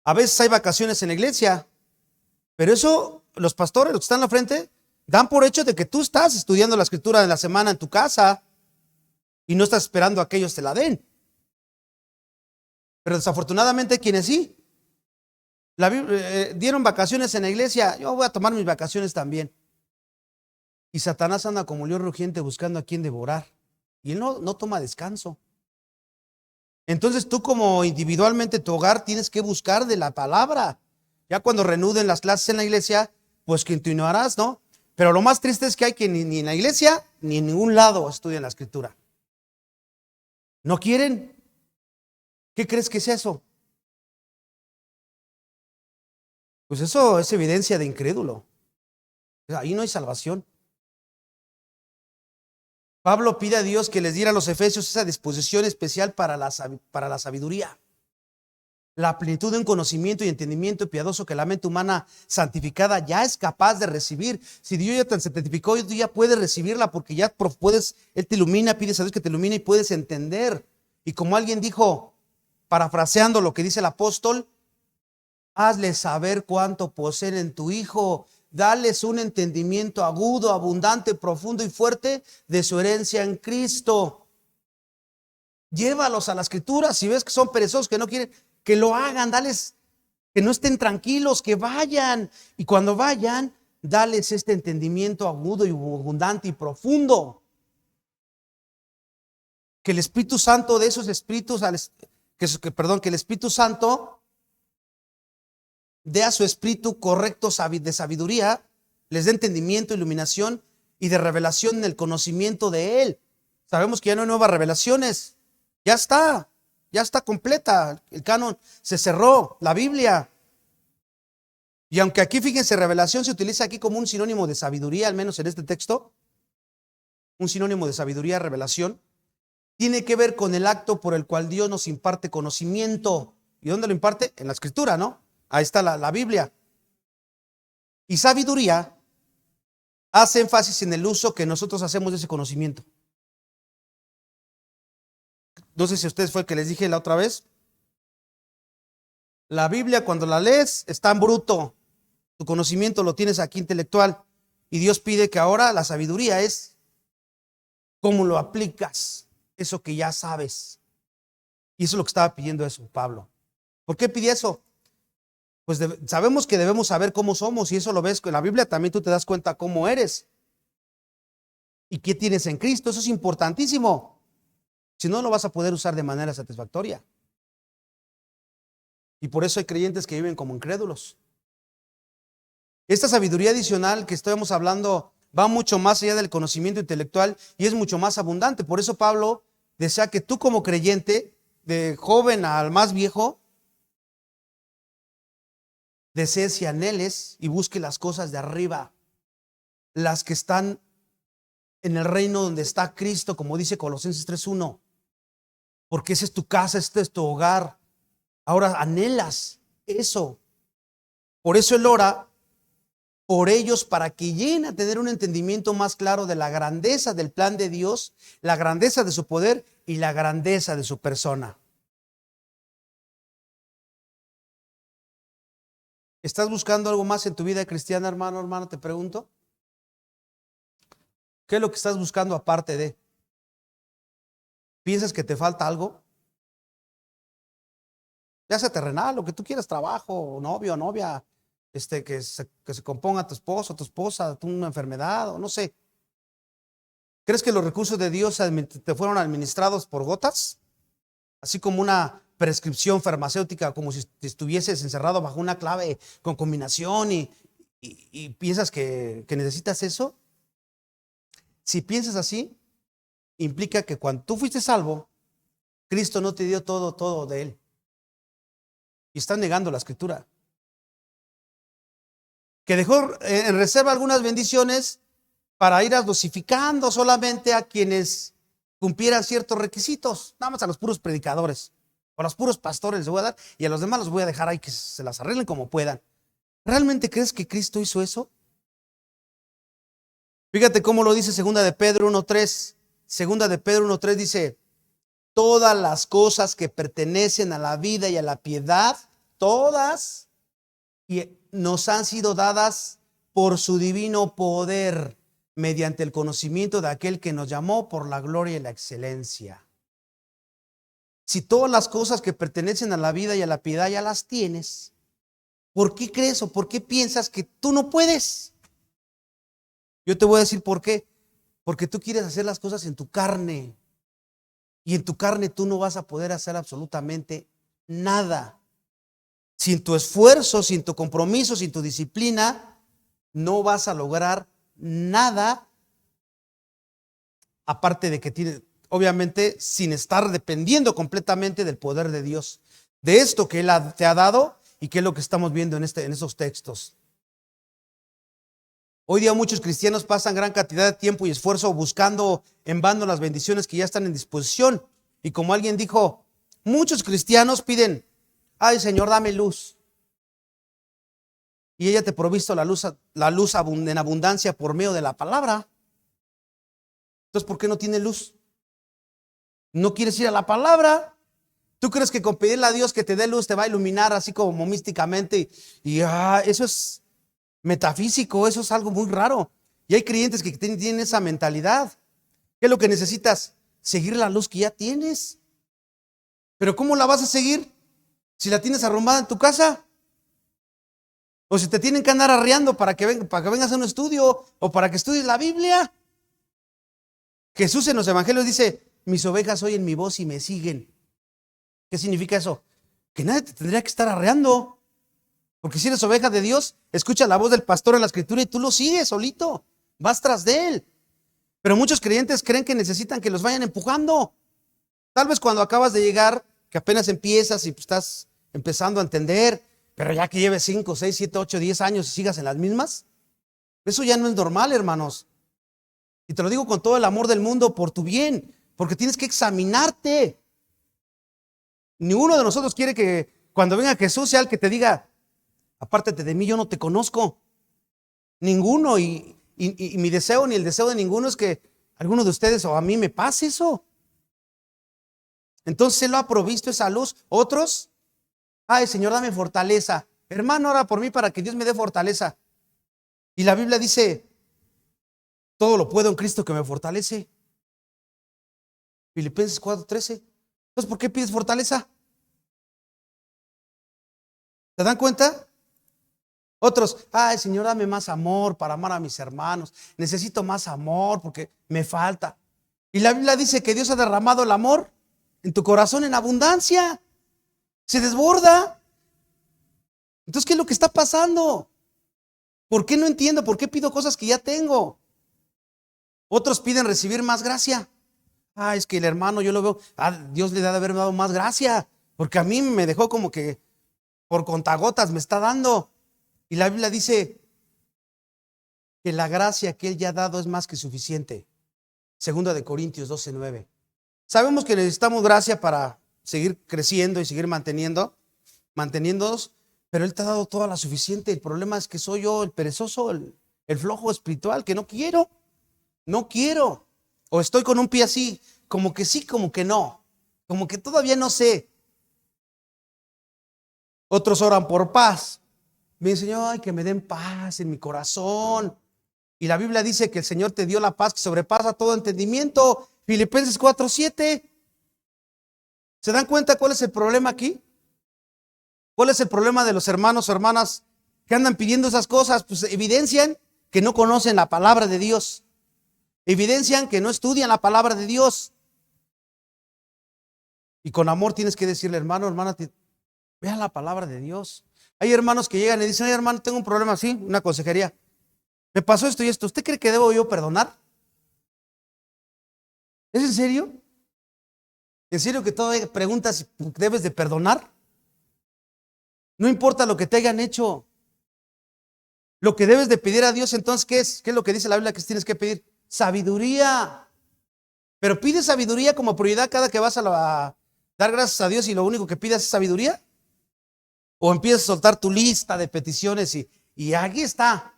A veces hay vacaciones en la iglesia, pero eso los pastores, los que están en la frente, dan por hecho de que tú estás estudiando la Escritura en la semana en tu casa y no estás esperando a que ellos te la den. Pero desafortunadamente quienes sí dieron vacaciones en la iglesia, yo voy a tomar mis vacaciones también. Y Satanás anda como león rugiente buscando a quien devorar. Y él no toma descanso. Entonces tú, como individualmente tu hogar, tienes que buscar de la palabra. Ya cuando reanuden las clases en la iglesia, pues continuarás, ¿no? Pero lo más triste es que hay que ni en la iglesia ni en ningún lado estudian la Escritura. ¿No quieren? ¿Qué crees que es eso? Pues eso es evidencia de incrédulo. Ahí no hay salvación. Pablo pide a Dios que les diera a los efesios esa disposición especial para la sabiduría, la plenitud de un conocimiento y entendimiento piadoso que la mente humana santificada ya es capaz de recibir. Si Dios ya te santificó, tú ya puedes recibirla, porque ya puedes, Él te ilumina, pides a Dios que te ilumine y puedes entender. Y como alguien dijo, parafraseando lo que dice el apóstol: hazles saber cuánto poseen en tu Hijo. Dales un entendimiento agudo, abundante, profundo y fuerte de su herencia en Cristo. Llévalos a la Escritura. Si ves que son perezosos, que no quieren, que lo hagan. Dales, que no estén tranquilos, que vayan. Y cuando vayan, dales este entendimiento agudo y abundante y profundo. Que el Espíritu Santo de esos espíritus, que el Espíritu Santo dé a su espíritu correcto de sabiduría, les dé entendimiento, iluminación y de revelación en el conocimiento de Él. Sabemos que ya no hay nuevas revelaciones. Ya está completa. El canon se cerró, la Biblia. Y aunque aquí, fíjense, revelación se utiliza aquí como un sinónimo de sabiduría, al menos en este texto, un sinónimo de sabiduría, revelación, tiene que ver con el acto por el cual Dios nos imparte conocimiento. ¿Y dónde lo imparte? En la Escritura, ¿no? Ahí está la Biblia. Y sabiduría hace énfasis en el uso que nosotros hacemos de ese conocimiento. No sé si a ustedes fue el que les dije la otra vez. La Biblia, cuando la lees, está en bruto. Tu conocimiento lo tienes aquí intelectual. Y Dios pide que ahora la sabiduría es cómo lo aplicas, eso que ya sabes. Y eso es lo que estaba pidiendo eso Pablo. ¿Por qué pide eso? Pues sabemos que debemos saber cómo somos, y eso lo ves en la Biblia. También tú te das cuenta cómo eres. y qué tienes en Cristo. Eso es importantísimo. Si no, lo vas a poder usar de manera satisfactoria. Y por eso hay creyentes que viven como incrédulos. Esta sabiduría adicional que estamos hablando va mucho más allá del conocimiento intelectual y es mucho más abundante. Por eso Pablo desea que tú como creyente, de joven al más viejo, desees y anheles y busques las cosas de arriba, las que están en el reino donde está Cristo, como dice Colosenses 3:1, porque esa es tu casa, este es tu hogar. Ahora anhelas eso. Por eso él ora por ellos para que lleguen a tener un entendimiento más claro de la grandeza del plan de Dios, la grandeza de su poder y la grandeza de su persona. ¿Estás buscando algo más en tu vida cristiana, hermano, hermana? Te pregunto. ¿Qué es lo que estás buscando aparte de? ¿Piensas que te falta algo? Ya sea terrenal, lo que tú quieras, trabajo, novio, novia, que se componga tu esposo, tu esposa, una enfermedad, o no sé. ¿Crees que los recursos de Dios te fueron administrados por gotas? Así como una prescripción farmacéutica, como si estuvieses encerrado bajo una clave con combinación y piensas que necesitas eso. Si piensas así, implica que cuando tú fuiste salvo, Cristo no te dio todo de Él. Y estás negando la Escritura. Que dejó en reserva algunas bendiciones para ir dosificando solamente a quienes cumplieran ciertos requisitos. Nada más a los puros predicadores o a los puros pastores les voy a dar y a los demás los voy a dejar ahí que se las arreglen como puedan. ¿Realmente crees que Cristo hizo eso? Fíjate cómo lo dice segunda de Pedro 1:3. Segunda de Pedro 1:3 dice: todas las cosas que pertenecen a la vida y a la piedad, todas nos han sido dadas por su divino poder, mediante el conocimiento de aquel que nos llamó por la gloria y la excelencia. Si todas las cosas que pertenecen a la vida y a la piedad ya las tienes, ¿por qué crees o por qué piensas que tú no puedes? Yo te voy a decir por qué. Porque tú quieres hacer las cosas en tu carne. Y en tu carne tú no vas a poder hacer absolutamente nada. Sin tu esfuerzo, sin tu compromiso, sin tu disciplina, no vas a lograr nada. Aparte de que tienes, obviamente, sin estar dependiendo completamente del poder de Dios. De esto que Él te ha dado y que es lo que estamos viendo en esos textos. Hoy día muchos cristianos pasan gran cantidad de tiempo y esfuerzo buscando en vano las bendiciones que ya están en disposición. Y como alguien dijo, muchos cristianos piden: ay, Señor, dame luz. Y ella te ha provisto la luz en abundancia por medio de la palabra. Entonces, ¿por qué no tiene luz? ¿No quieres ir a la palabra? ¿Tú crees que con pedirle a Dios que te dé luz te va a iluminar así como místicamente? Y eso es metafísico, eso es algo muy raro. Y hay creyentes que tienen esa mentalidad. ¿Qué es lo que necesitas? Seguir la luz que ya tienes. Pero ¿cómo la vas a seguir si la tienes arrumbada en tu casa? O si te tienen que andar arreando para que vengas a un estudio o para que estudies la Biblia. Jesús en los evangelios dice: mis ovejas oyen mi voz y me siguen. ¿Qué significa eso? Que nadie te tendría que estar arreando. Porque si eres oveja de Dios, escucha la voz del pastor en la escritura y tú lo sigues solito. Vas tras de él. Pero muchos creyentes creen que necesitan que los vayan empujando. Tal vez cuando acabas de llegar, que apenas empiezas y estás empezando a entender, pero ya que lleves 5, 6, 7, 8, 10 años y sigas en las mismas, eso ya no es normal, hermanos. Y te lo digo con todo el amor del mundo por tu bien, porque tienes que examinarte. Ni uno de nosotros quiere que cuando venga Jesús sea el que te diga: apártate de mí, yo no te conozco. Ninguno. Y mi deseo ni el deseo de ninguno es que alguno de ustedes o a mí me pase eso. Entonces Él lo ha provisto esa luz. Otros: ay, Señor, dame fortaleza. Hermano, ora por mí para que Dios me dé fortaleza. Y la Biblia dice: todo lo puedo en Cristo que me fortalece. Filipenses 4:13. Entonces, ¿por qué pides fortaleza? ¿Te dan cuenta? Otros, ay Señor, dame más amor para amar a mis hermanos. Necesito más amor porque me falta. Y la Biblia dice que Dios ha derramado el amor en tu corazón en abundancia. Se desborda. Entonces, ¿qué es lo que está pasando? ¿Por qué no entiendo? ¿Por qué pido cosas que ya tengo? Otros piden recibir más gracia. Ah, es que el hermano yo lo veo, Dios le da de haber dado más gracia, porque a mí me dejó como que por contagotas me está dando. Y la Biblia dice que la gracia que Él ya ha dado es más que suficiente. Segunda de Corintios 12:9. Sabemos que necesitamos gracia para seguir creciendo y seguir manteniéndonos, pero Él te ha dado toda la suficiente. El problema es que soy yo el perezoso, el flojo espiritual, que no quiero. O estoy con un pie así, como que sí, como que no. Como que todavía no sé. Otros oran por paz. Me dicen, ay, que me den paz en mi corazón. Y la Biblia dice que el Señor te dio la paz que sobrepasa todo entendimiento. Filipenses 4:7. ¿Se dan cuenta cuál es el problema aquí? ¿Cuál es el problema de los hermanos o hermanas que andan pidiendo esas cosas? Pues evidencian que no conocen la palabra de Dios. Evidencian que no estudian la palabra de Dios. Y con amor tienes que decirle, hermano, hermana, vea la palabra de Dios. Hay hermanos que llegan y dicen, ay hermano, tengo un problema así, una consejería. Me pasó esto y esto. ¿Usted cree que debo yo perdonar? ¿Es en serio? ¿En serio que todavía preguntas si debes de perdonar? No importa lo que te hayan hecho. Lo que debes de pedir a Dios entonces, ¿qué es? ¿Qué es lo que dice la Biblia que tienes que pedir? Sabiduría. Pero pides sabiduría como prioridad cada que vas a dar gracias a Dios y lo único que pides es sabiduría. O empiezas a soltar tu lista de peticiones y aquí está.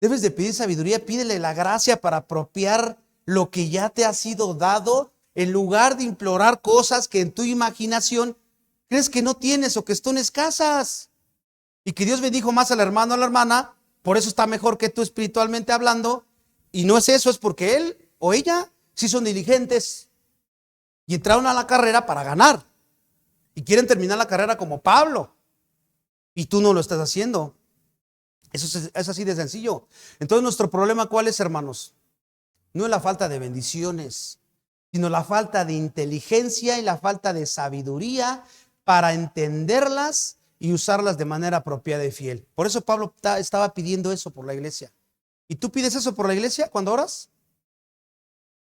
Debes de pedir sabiduría, pídele la gracia para apropiar lo que ya te ha sido dado en lugar de implorar cosas que en tu imaginación crees que no tienes o que están escasas. Y que Dios bendijo más al hermano o a la hermana, por eso está mejor que tú espiritualmente hablando. Y no es eso, es porque él o ella sí son diligentes y entraron a la carrera para ganar. Y quieren terminar la carrera como Pablo. Y tú no lo estás haciendo. Eso es así de sencillo. Entonces nuestro problema, ¿cuál es, hermanos? No es la falta de bendiciones, sino la falta de inteligencia y la falta de sabiduría para entenderlas y usarlas de manera apropiada y fiel. Por eso Pablo estaba pidiendo eso por la iglesia. ¿Y tú pides eso por la iglesia cuando oras?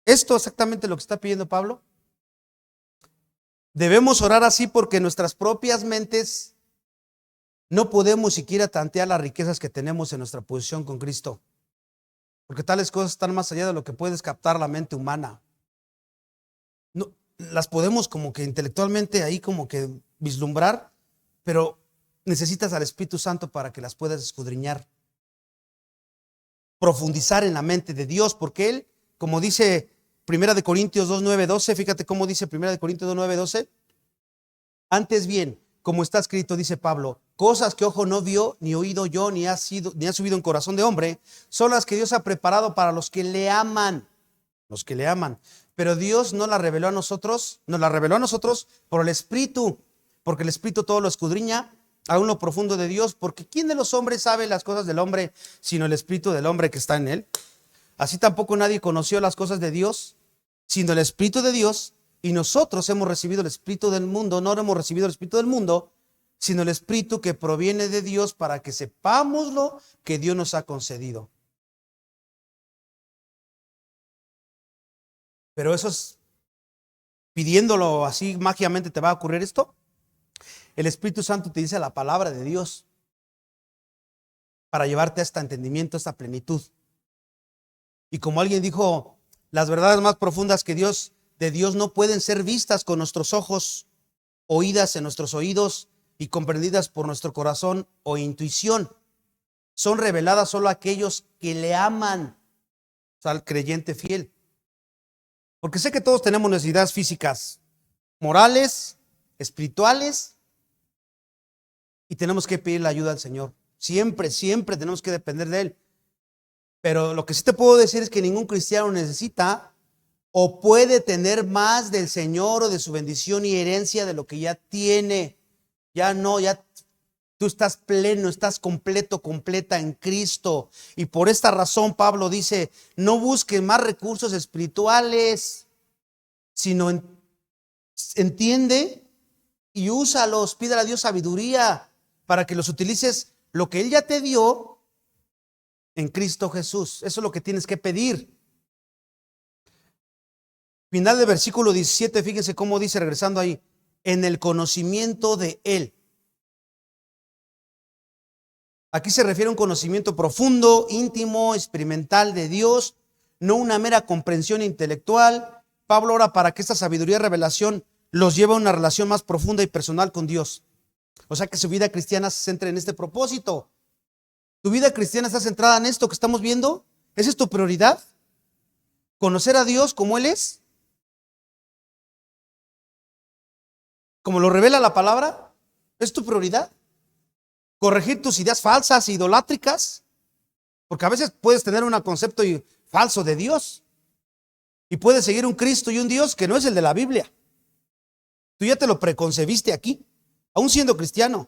¿Esto exactamente lo que está pidiendo Pablo? Debemos orar así porque nuestras propias mentes no podemos siquiera tantear las riquezas que tenemos en nuestra posición con Cristo. Porque tales cosas están más allá de lo que puedes captar la mente humana. No, las podemos como que intelectualmente ahí como que vislumbrar, pero necesitas al Espíritu Santo para que las puedas escudriñar. Profundizar en la mente de Dios, porque Él, como dice 1 Corintios 2:9-12, fíjate cómo dice 1 Corintios 2:9-12. Antes bien, como está escrito, dice Pablo, cosas que ojo no vio, ni oído yo, ni ha subido en corazón de hombre, son las que Dios ha preparado para los que le aman. Los que le aman. Pero Dios no las reveló a nosotros, nos las reveló a nosotros por el Espíritu, porque el Espíritu todo lo escudriña, aún lo profundo de Dios, porque ¿quién de los hombres sabe las cosas del hombre, sino el Espíritu del hombre que está en él? Así tampoco nadie conoció las cosas de Dios, sino el Espíritu de Dios. Y nosotros hemos recibido el Espíritu del mundo, no hemos recibido el Espíritu del mundo, sino el Espíritu que proviene de Dios para que sepamos lo que Dios nos ha concedido. Pero eso es, pidiéndolo así mágicamente te va a ocurrir esto. El Espíritu Santo te dice la palabra de Dios para llevarte a este entendimiento, a esta plenitud. Y como alguien dijo, las verdades más profundas de Dios no pueden ser vistas con nuestros ojos, oídas en nuestros oídos y comprendidas por nuestro corazón o intuición. Son reveladas solo a aquellos que le aman, o sea, al creyente fiel. Porque sé que todos tenemos necesidades físicas, morales, espirituales, y tenemos que pedir la ayuda al Señor. Siempre, siempre tenemos que depender de Él. Pero lo que sí te puedo decir es que ningún cristiano necesita o puede tener más del Señor o de su bendición y herencia de lo que ya tiene. Ya no, ya Tú estás pleno, estás completo, completa en Cristo. Y por esta razón Pablo dice, no busques más recursos espirituales, sino entiende y úsalos. Pídele a Dios sabiduría para que los utilices lo que Él ya te dio en Cristo Jesús. Eso es lo que tienes que pedir. Final del versículo 17, fíjense cómo dice, regresando ahí, en el conocimiento de Él. Aquí se refiere a un conocimiento profundo, íntimo, experimental de Dios, no una mera comprensión intelectual. Pablo ora para que esta sabiduría y revelación los lleve a una relación más profunda y personal con Dios. O sea, que su vida cristiana se centre en este propósito. ¿Tu vida cristiana está centrada en esto que estamos viendo? ¿Esa es tu prioridad? ¿Conocer a Dios como Él es? ¿Como lo revela la palabra? ¿Es tu prioridad? ¿Corregir tus ideas falsas, idolátricas? Porque a veces puedes tener un concepto falso de Dios y puedes seguir un Cristo y un Dios que no es el de la Biblia. Tú ya te lo preconcebiste aquí, aún siendo cristiano.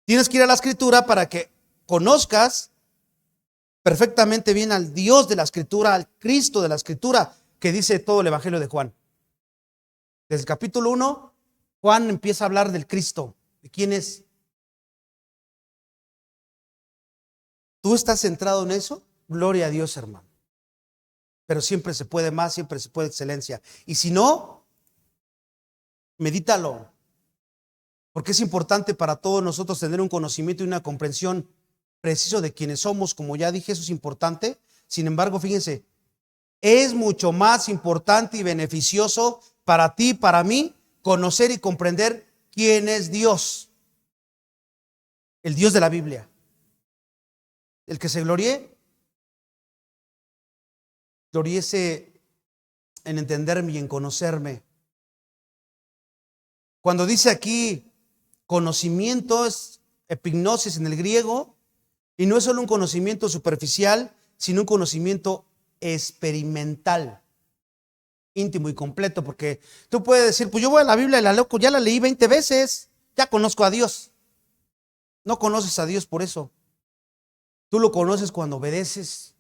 Tienes que ir a la Escritura para que conozcas perfectamente bien al Dios de la Escritura, al Cristo de la Escritura, que dice todo el Evangelio de Juan. Desde el capítulo 1, Juan empieza a hablar del Cristo, de quién es. ¿Tú estás centrado en eso? Gloria a Dios, hermano. Pero siempre se puede más, siempre se puede excelencia. Y si no, medítalo. Porque es importante para todos nosotros tener un conocimiento y una comprensión preciso de quiénes somos. Como ya dije, eso es importante. Sin embargo, fíjense, es mucho más importante y beneficioso para ti, para mí, conocer y comprender quién es Dios. El Dios de la Biblia. El que se gloriese en entenderme y en conocerme. Cuando dice aquí conocimiento, es epignosis en el griego, y no es solo un conocimiento superficial, sino un conocimiento experimental, íntimo y completo, porque tú puedes decir, pues yo voy a la Biblia y la leo, ya la leí 20 veces, ya conozco a Dios. No conoces a Dios por eso. Tú lo conoces cuando obedeces,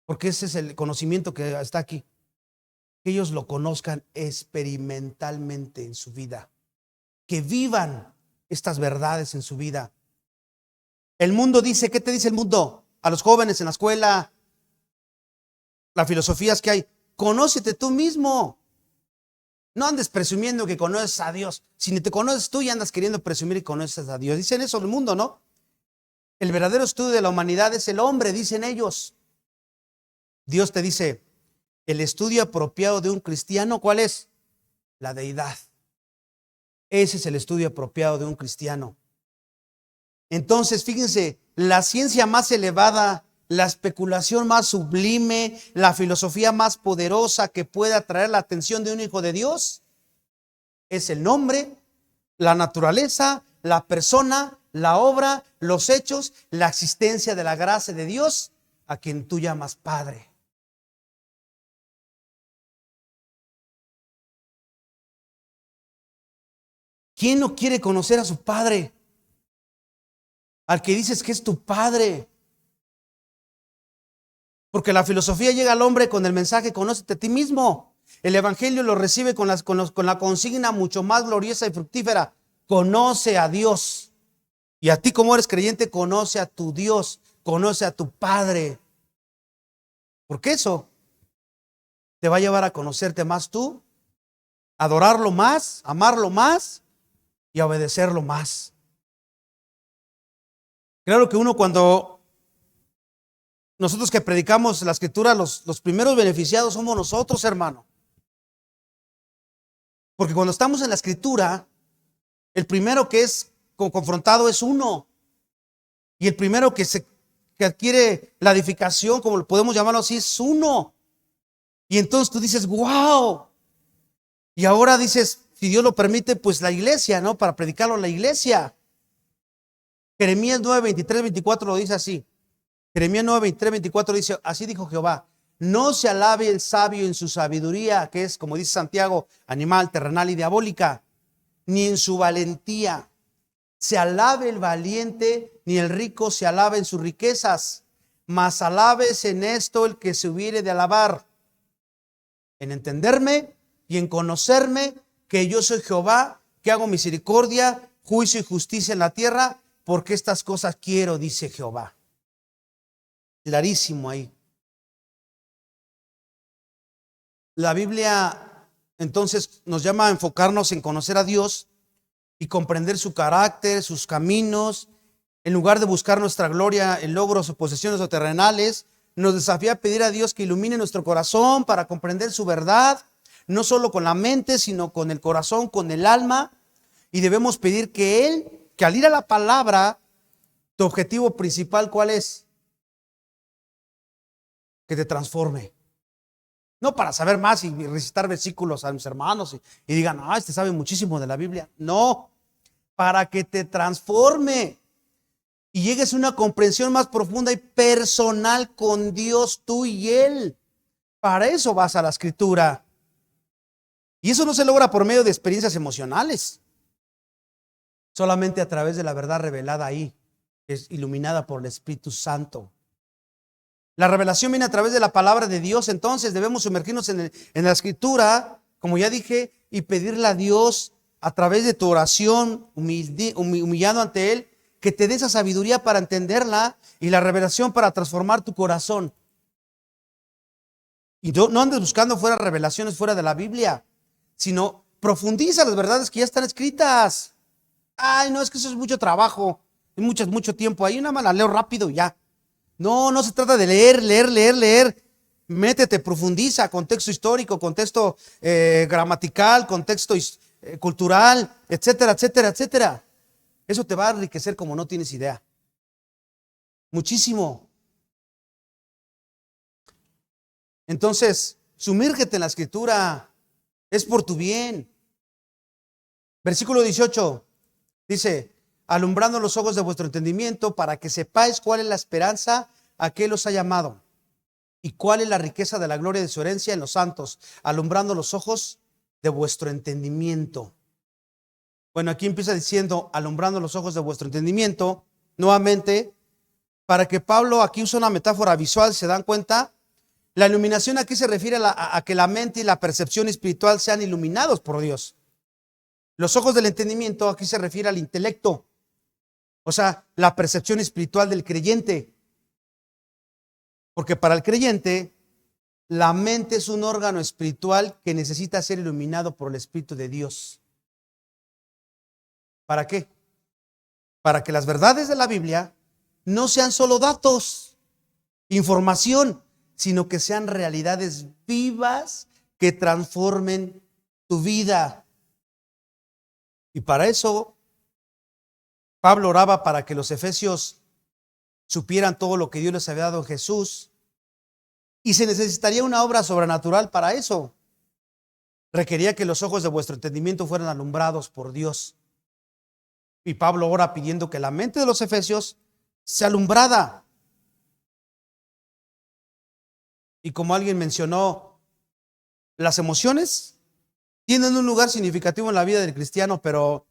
porque ese es el conocimiento que está aquí. Que ellos lo conozcan experimentalmente en su vida, que vivan estas verdades en su vida. El mundo dice, ¿qué te dice el mundo? A los jóvenes en la escuela, las filosofías que hay, conócete tú mismo. No andes presumiendo que conoces a Dios. Si ni te conoces tú y andas queriendo presumir y conoces a Dios. Dicen eso el mundo, ¿no? El verdadero estudio de la humanidad es el hombre, dicen ellos. Dios te dice, el estudio apropiado de un cristiano, ¿cuál es? La deidad. Ese es el estudio apropiado de un cristiano. Entonces, fíjense, la ciencia más elevada, la especulación más sublime, la filosofía más poderosa que pueda atraer la atención de un hijo de Dios, es el nombre, la naturaleza, la persona, la obra, los hechos, la existencia de la gracia de Dios, a quien tú llamas Padre. ¿Quién no quiere conocer a su Padre? Al que dices que es tu Padre. Porque la filosofía llega al hombre con el mensaje, conócete a ti mismo. El Evangelio lo recibe con la consigna mucho más gloriosa y fructífera. Conoce a Dios. Y a ti, como eres creyente, conoce a tu Dios, conoce a tu Padre. Porque eso te va a llevar a conocerte más tú, adorarlo más, amarlo más y a obedecerlo más. Claro que cuando nosotros que predicamos la Escritura, los primeros beneficiados somos nosotros, hermano. Porque cuando estamos en la Escritura, el primero que es confrontado es uno. Y el primero que adquiere la edificación, como lo podemos llamarlo así, es uno. Y entonces tú dices, wow. Y ahora dices, si Dios lo permite, pues la iglesia, ¿no? Para predicarlo la iglesia. Jeremías 9, 23, 24 lo dice así. Jeremías 9, 23, 24 dice, así dijo Jehová, no se alabe el sabio en su sabiduría, que es, como dice Santiago, animal, terrenal y diabólica, ni en su valentía, se alabe el valiente, ni el rico se alabe en sus riquezas, mas alabes en esto el que se hubiere de alabar, en entenderme y en conocerme que yo soy Jehová, que hago misericordia, juicio y justicia en la tierra, porque estas cosas quiero, dice Jehová. Clarísimo ahí. La Biblia entonces nos llama a enfocarnos en conocer a Dios y comprender su carácter, sus caminos. En lugar de buscar nuestra gloria en logros o posesiones o terrenales, nos desafía a pedir a Dios que ilumine nuestro corazón para comprender su verdad, no solo con la mente, sino con el corazón, con el alma. Y debemos pedir que al ir a la palabra, tu objetivo principal, ¿cuál es? Que te transforme. No para saber más y recitar versículos a mis hermanos y digan, este sabe muchísimo de la Biblia. No, para que te transforme y llegues a una comprensión más profunda y personal con Dios, tú y Él. Para eso vas a la Escritura. Y eso no se logra por medio de experiencias emocionales, solamente a través de la verdad revelada ahí, que es iluminada por el Espíritu Santo. La revelación viene a través de la palabra de Dios. Entonces debemos sumergirnos en la Escritura, como ya dije, y pedirle a Dios a través de tu oración, humillado ante Él, que te dé esa sabiduría para entenderla y la revelación para transformar tu corazón. Y no andes buscando fuera revelaciones fuera de la Biblia, sino profundiza las verdades que ya están escritas. No, es que eso es mucho trabajo, hay mucho tiempo ahí, nada más la leo rápido y ya. No se trata de leer. Métete, profundiza, contexto histórico, contexto gramatical, contexto cultural, etcétera, etcétera, etcétera. Eso te va a enriquecer como no tienes idea. Muchísimo. Entonces, sumírgete en la Escritura. Es por tu bien. Versículo 18 dice: alumbrando los ojos de vuestro entendimiento, para que sepáis cuál es la esperanza a que Él os ha llamado, y cuál es la riqueza de la gloria de su herencia en los santos, alumbrando los ojos de vuestro entendimiento. Bueno, aquí empieza diciendo, alumbrando los ojos de vuestro entendimiento, nuevamente, para que Pablo aquí usa una metáfora visual. ¿Se dan cuenta? La iluminación aquí se refiere a que la mente y la percepción espiritual sean iluminados por Dios. Los ojos del entendimiento aquí se refiere al intelecto, o sea, la percepción espiritual del creyente. Porque para el creyente, la mente es un órgano espiritual que necesita ser iluminado por el Espíritu de Dios. ¿Para qué? Para que las verdades de la Biblia no sean solo datos, información, sino que sean realidades vivas que transformen tu vida. Y para eso, Pablo oraba para que los efesios supieran todo lo que Dios les había dado en Jesús. Y se necesitaría una obra sobrenatural para eso. Requería que los ojos de vuestro entendimiento fueran alumbrados por Dios. Y Pablo ora pidiendo que la mente de los efesios sea alumbrada. Y como alguien mencionó, las emociones tienen un lugar significativo en la vida del cristiano, pero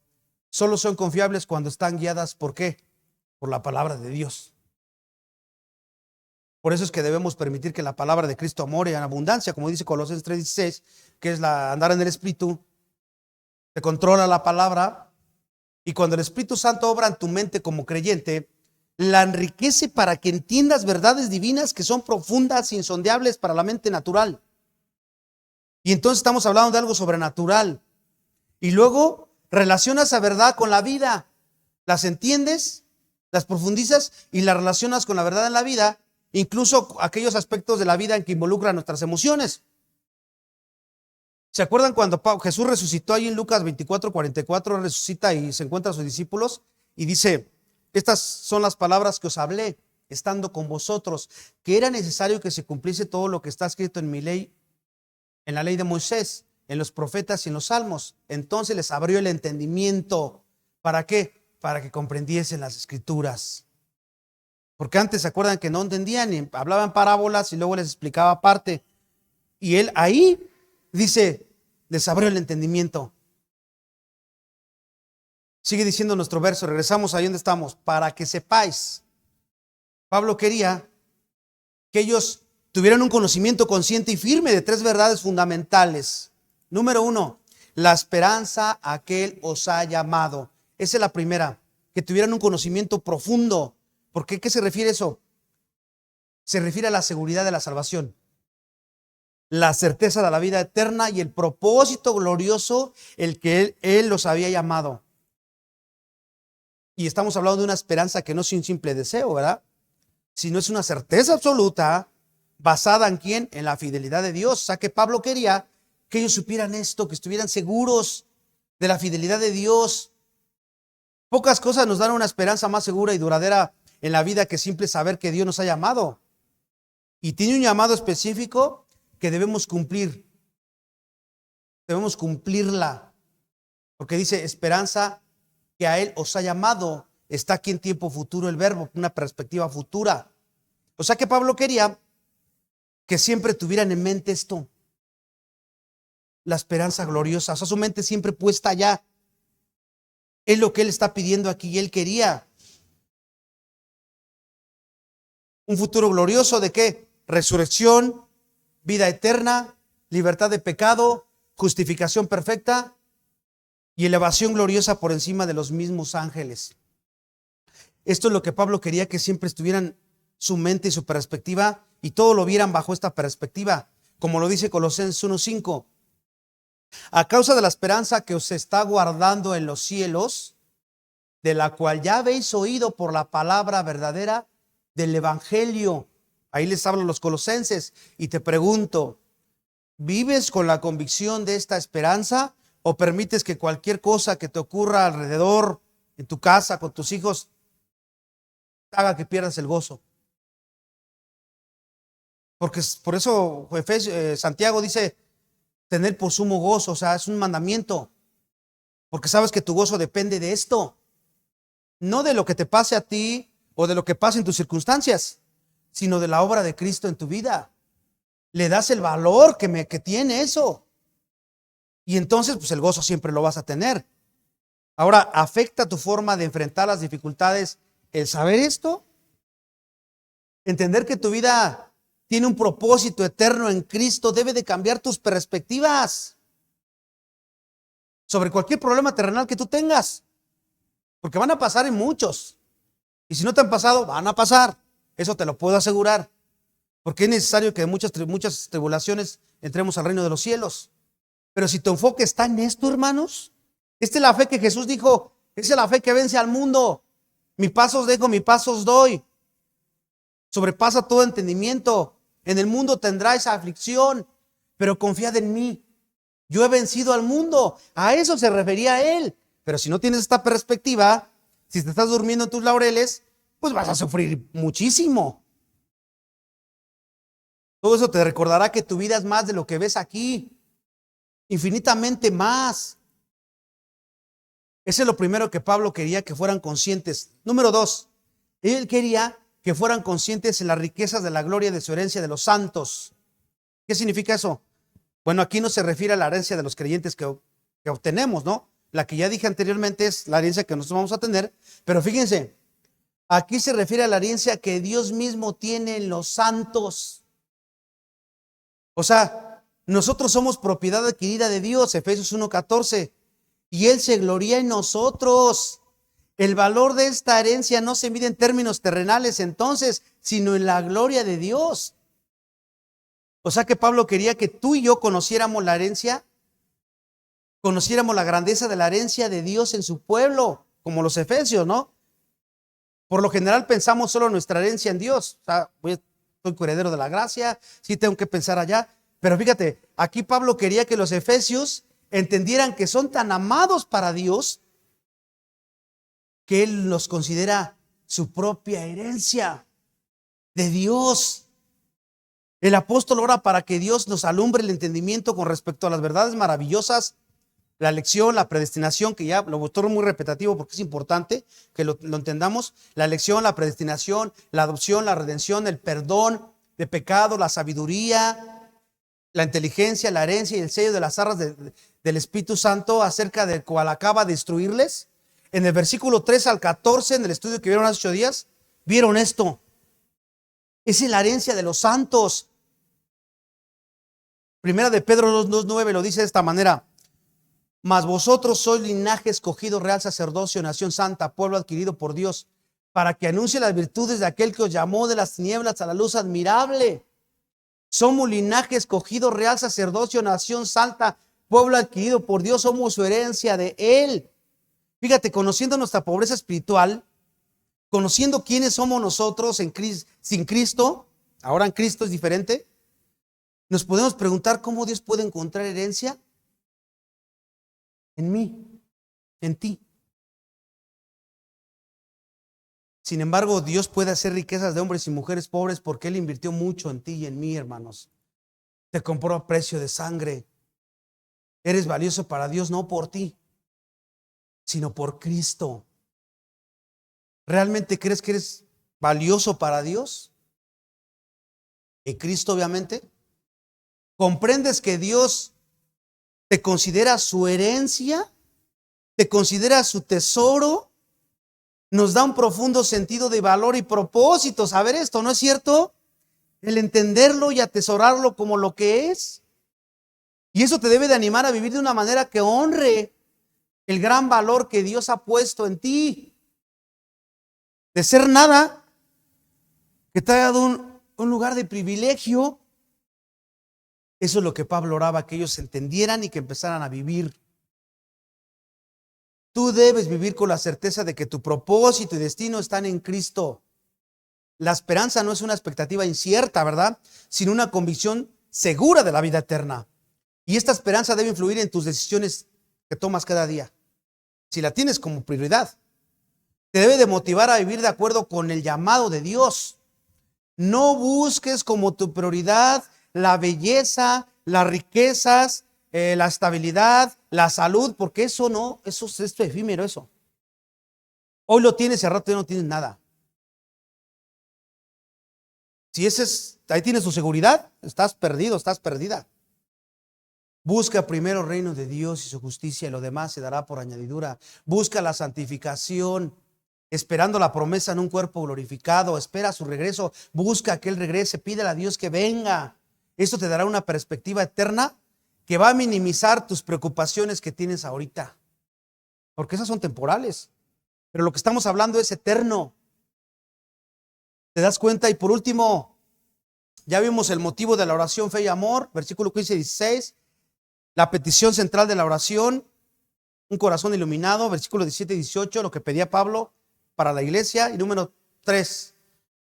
solo son confiables cuando están guiadas, ¿por qué? Por la palabra de Dios. Por eso es que debemos permitir que la palabra de Cristo more en abundancia, como dice Colosenses 3:16, que es andar en el Espíritu. Te controla la palabra, y cuando el Espíritu Santo obra en tu mente como creyente, la enriquece para que entiendas verdades divinas que son profundas, insondeables para la mente natural. Y entonces estamos hablando de algo sobrenatural. Y luego relacionas esa verdad con la vida. Las entiendes, las profundizas y las relacionas con la verdad en la vida, incluso aquellos aspectos de la vida en que involucran nuestras emociones. ¿Se acuerdan cuando Jesús resucitó ahí en Lucas 24:44? Resucita y se encuentra a sus discípulos y dice: estas son las palabras que os hablé estando con vosotros, que era necesario que se cumpliese todo lo que está escrito en mi ley, en la ley de Moisés, en los profetas y en los salmos. Entonces les abrió el entendimiento. ¿Para qué? Para que comprendiesen las escrituras. Porque antes, ¿se acuerdan que no entendían y hablaban parábolas y luego les explicaba aparte? Y él ahí dice, les abrió el entendimiento. Sigue diciendo nuestro verso, regresamos ahí donde estamos, para que sepáis. Pablo quería que ellos tuvieran un conocimiento consciente y firme de 3 verdades fundamentales. Número 1, la esperanza a que Él os ha llamado. Esa es la primera, que tuvieran un conocimiento profundo. ¿Por qué? ¿Qué se refiere eso? Se refiere a la seguridad de la salvación, la certeza de la vida eterna y el propósito glorioso el que Él los había llamado. Y estamos hablando de una esperanza que no es un simple deseo, ¿verdad? Sino es una certeza absoluta basada en ¿quién? En la fidelidad de Dios. O sea que Pablo quería que ellos supieran esto, que estuvieran seguros de la fidelidad de Dios. Pocas cosas nos dan una esperanza más segura y duradera en la vida que simple saber que Dios nos ha llamado. Y tiene un llamado específico que debemos cumplir. Debemos cumplirla. Porque dice esperanza que a Él os ha llamado. Está aquí en tiempo futuro el verbo, una perspectiva futura. O sea que Pablo quería que siempre tuvieran en mente esto. La esperanza gloriosa. O sea, su mente siempre puesta allá. Es lo que Él está pidiendo aquí y Él quería. Un futuro glorioso ¿de qué? Resurrección, vida eterna, libertad de pecado, justificación perfecta y elevación gloriosa por encima de los mismos ángeles. Esto es lo que Pablo quería, que siempre estuvieran su mente y su perspectiva y todo lo vieran bajo esta perspectiva, como lo dice Colosenses 1:5. A causa de la esperanza que os está guardando en los cielos, de la cual ya habéis oído por la palabra verdadera del evangelio. Ahí les hablan los colosenses y te pregunto, ¿vives con la convicción de esta esperanza o permites que cualquier cosa que te ocurra alrededor, en tu casa, con tus hijos, haga que pierdas el gozo? Porque por eso Santiago dice tener por sumo gozo, o sea, es un mandamiento, porque sabes que tu gozo depende de esto, no de lo que te pase a ti o de lo que pase en tus circunstancias, sino de la obra de Cristo en tu vida. Le das el valor que tiene eso. Y entonces, pues el gozo siempre lo vas a tener. Ahora, ¿afecta tu forma de enfrentar las dificultades el saber esto? Entender que tu vida tiene un propósito eterno en Cristo debe de cambiar tus perspectivas sobre cualquier problema terrenal que tú tengas. Porque van a pasar en muchos. Y si no te han pasado, van a pasar. Eso te lo puedo asegurar. Porque es necesario que muchas tribulaciones entremos al reino de los cielos. Pero si tu enfoque está en esto, hermanos, esta es la fe que Jesús dijo, esa es la fe que vence al mundo. Mi paso os dejo, mi paso os doy. Sobrepasa todo entendimiento. En el mundo tendráis aflicción, pero confiad en mí. Yo he vencido al mundo. A eso se refería él. Pero si no tienes esta perspectiva, si te estás durmiendo en tus laureles, pues vas a sufrir muchísimo. Todo eso te recordará que tu vida es más de lo que ves aquí. Infinitamente más. Ese es lo primero que Pablo quería que fueran conscientes. Número 2, él quería que fueran conscientes en las riquezas de la gloria de su herencia de los santos. ¿Qué significa eso? Bueno, aquí no se refiere a la herencia de los creyentes que obtenemos, ¿no? La que ya dije anteriormente es la herencia que nosotros vamos a tener. Pero fíjense, aquí se refiere a la herencia que Dios mismo tiene en los santos. O sea, nosotros somos propiedad adquirida de Dios, Efesios 1:14. Y Él se gloria en nosotros. El valor de esta herencia no se mide en términos terrenales entonces, sino en la gloria de Dios. O sea que Pablo quería que tú y yo conociéramos la herencia, conociéramos la grandeza de la herencia de Dios en su pueblo, como los efesios, ¿no? Por lo general pensamos solo en nuestra herencia en Dios. O sea, soy heredero de la gracia, sí tengo que pensar allá. Pero fíjate, aquí Pablo quería que los efesios entendieran que son tan amados para Dios que Él los considera su propia herencia de Dios. El apóstol ora para que Dios nos alumbre el entendimiento con respecto a las verdades maravillosas, la elección, la predestinación, que ya lo torno muy repetitivo porque es importante que lo entendamos. La elección, la predestinación, la adopción, la redención, el perdón de pecado, la sabiduría, la inteligencia, la herencia y el sello de las arras del Espíritu Santo, acerca del cual acaba de instruirles. En el versículo 3 al 14, en el estudio que vieron hace 8 días, vieron esto. Es la herencia de los santos. Primera de Pedro 2:9 lo dice de esta manera: mas vosotros sois linaje escogido, real sacerdocio, nación santa, pueblo adquirido por Dios, para que anuncie las virtudes de aquel que os llamó de las tinieblas a la luz admirable. Somos linaje escogido, real sacerdocio, nación santa, pueblo adquirido por Dios, somos su herencia de Él. Fíjate, conociendo nuestra pobreza espiritual, conociendo quiénes somos nosotros sin Cristo, ahora en Cristo es diferente, nos podemos preguntar cómo Dios puede encontrar herencia en mí, en ti. Sin embargo, Dios puede hacer riquezas de hombres y mujeres pobres porque Él invirtió mucho en ti y en mí, hermanos. Te compró a precio de sangre. Eres valioso para Dios no por ti, sino por Cristo. ¿Realmente crees que eres valioso para Dios? ¿Y Cristo, obviamente? ¿Comprendes que Dios te considera su herencia? ¿Te considera su tesoro? Nos da un profundo sentido de valor y propósito saber esto, ¿no es cierto? El entenderlo y atesorarlo como lo que es. Y eso te debe de animar a vivir de una manera que honre el gran valor que Dios ha puesto en ti. De ser nada, que te haya dado un lugar de privilegio. Eso es lo que Pablo oraba, que ellos entendieran y que empezaran a vivir. Tú debes vivir con la certeza de que tu propósito y destino están en Cristo. La esperanza no es una expectativa incierta, ¿verdad? Sino una convicción segura de la vida eterna. Y esta esperanza debe influir en tus decisiones que tomas cada día. Si la tienes como prioridad, te debe de motivar a vivir de acuerdo con el llamado de Dios. No busques como tu prioridad la belleza, las riquezas, la estabilidad, la salud, porque eso no, eso es efímero eso. Hoy lo tienes y al rato ya no tienes nada. Si ese es, ahí tienes tu seguridad, estás perdido, estás perdida. Busca primero el reino de Dios y su justicia y lo demás se dará por añadidura. Busca la santificación, esperando la promesa en un cuerpo glorificado. Espera su regreso, busca que Él regrese, pídele a Dios que venga. Esto te dará una perspectiva eterna que va a minimizar tus preocupaciones que tienes ahorita, porque esas son temporales, pero lo que estamos hablando es eterno. ¿Te das cuenta? Y por último, ya vimos el motivo de la oración, fe y amor, versículo 15 y 16. La petición central de la oración, un corazón iluminado, versículos 17 y 18, lo que pedía Pablo para la iglesia. Y número 3,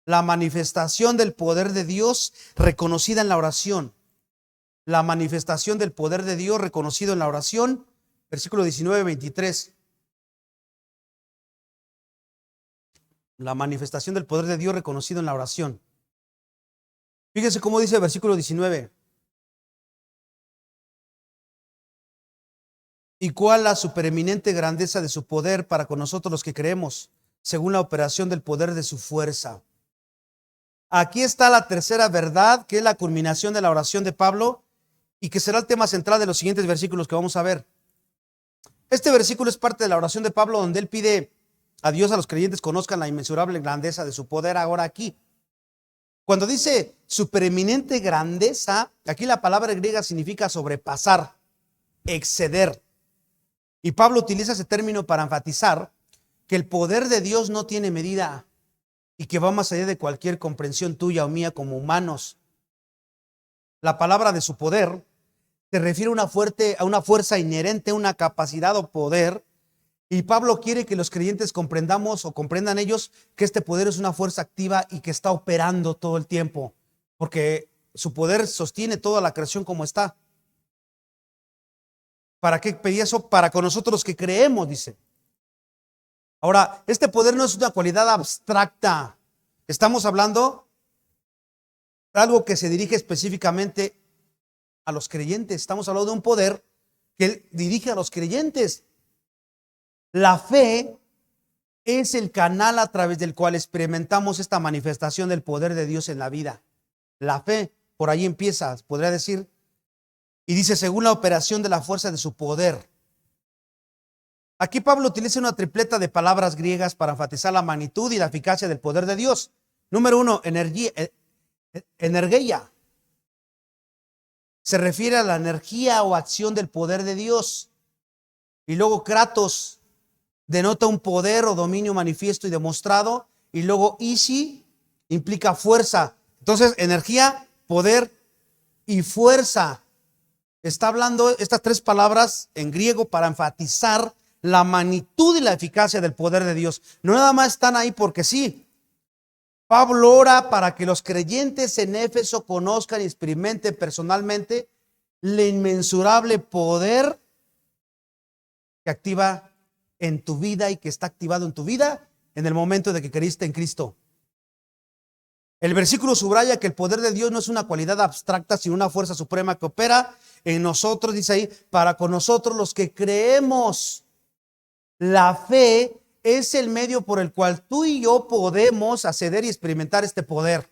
la manifestación del poder de Dios reconocida en la oración. La manifestación del poder de Dios reconocido en la oración, versículo 19 23. La manifestación del poder de Dios reconocido en la oración. Fíjense cómo dice el versículo 19. ¿Y cuál la supereminente grandeza de su poder para con nosotros los que creemos, según la operación del poder de su fuerza? Aquí está la tercera verdad, que es la culminación de la oración de Pablo y que será el tema central de los siguientes versículos que vamos a ver. Este versículo es parte de la oración de Pablo donde él pide a Dios, a los creyentes, conozcan la inmensurable grandeza de su poder ahora aquí. Cuando dice supereminente grandeza, aquí la palabra griega significa sobrepasar, exceder. Y Pablo utiliza ese término para enfatizar que el poder de Dios no tiene medida y que va más allá de cualquier comprensión tuya o mía como humanos. La palabra de su poder se refiere a una fuerza inherente, una capacidad o poder. Y Pablo quiere que los creyentes comprendamos o comprendan ellos que este poder es una fuerza activa y que está operando todo el tiempo, porque su poder sostiene toda la creación como está. ¿Para qué pedía eso? Para con nosotros los que creemos, dice. Ahora, este poder no es una cualidad abstracta. Estamos hablando de algo que se dirige específicamente a los creyentes. Estamos hablando de un poder que dirige a los creyentes. La fe es el canal a través del cual experimentamos esta manifestación del poder de Dios en la vida. La fe, por ahí empieza, podría decir. Y dice, según la operación de la fuerza de su poder. Aquí Pablo utiliza una tripleta de palabras griegas para enfatizar la magnitud y la eficacia del poder de Dios. Número 1, energía. Se refiere a la energía o acción del poder de Dios. Y luego kratos denota un poder o dominio manifiesto y demostrado. Y luego isi implica fuerza. Entonces, energía, poder y fuerza. Está hablando estas tres palabras en griego para enfatizar la magnitud y la eficacia del poder de Dios. No nada más están ahí porque sí. Pablo ora para que los creyentes en Éfeso conozcan y experimenten personalmente el inmensurable poder que activa en tu vida y que está activado en tu vida en el momento de que creíste en Cristo. El versículo subraya que el poder de Dios no es una cualidad abstracta, sino una fuerza suprema que opera en nosotros, dice ahí, para con nosotros los que creemos. La fe es el medio por el cual tú y yo podemos acceder y experimentar este poder.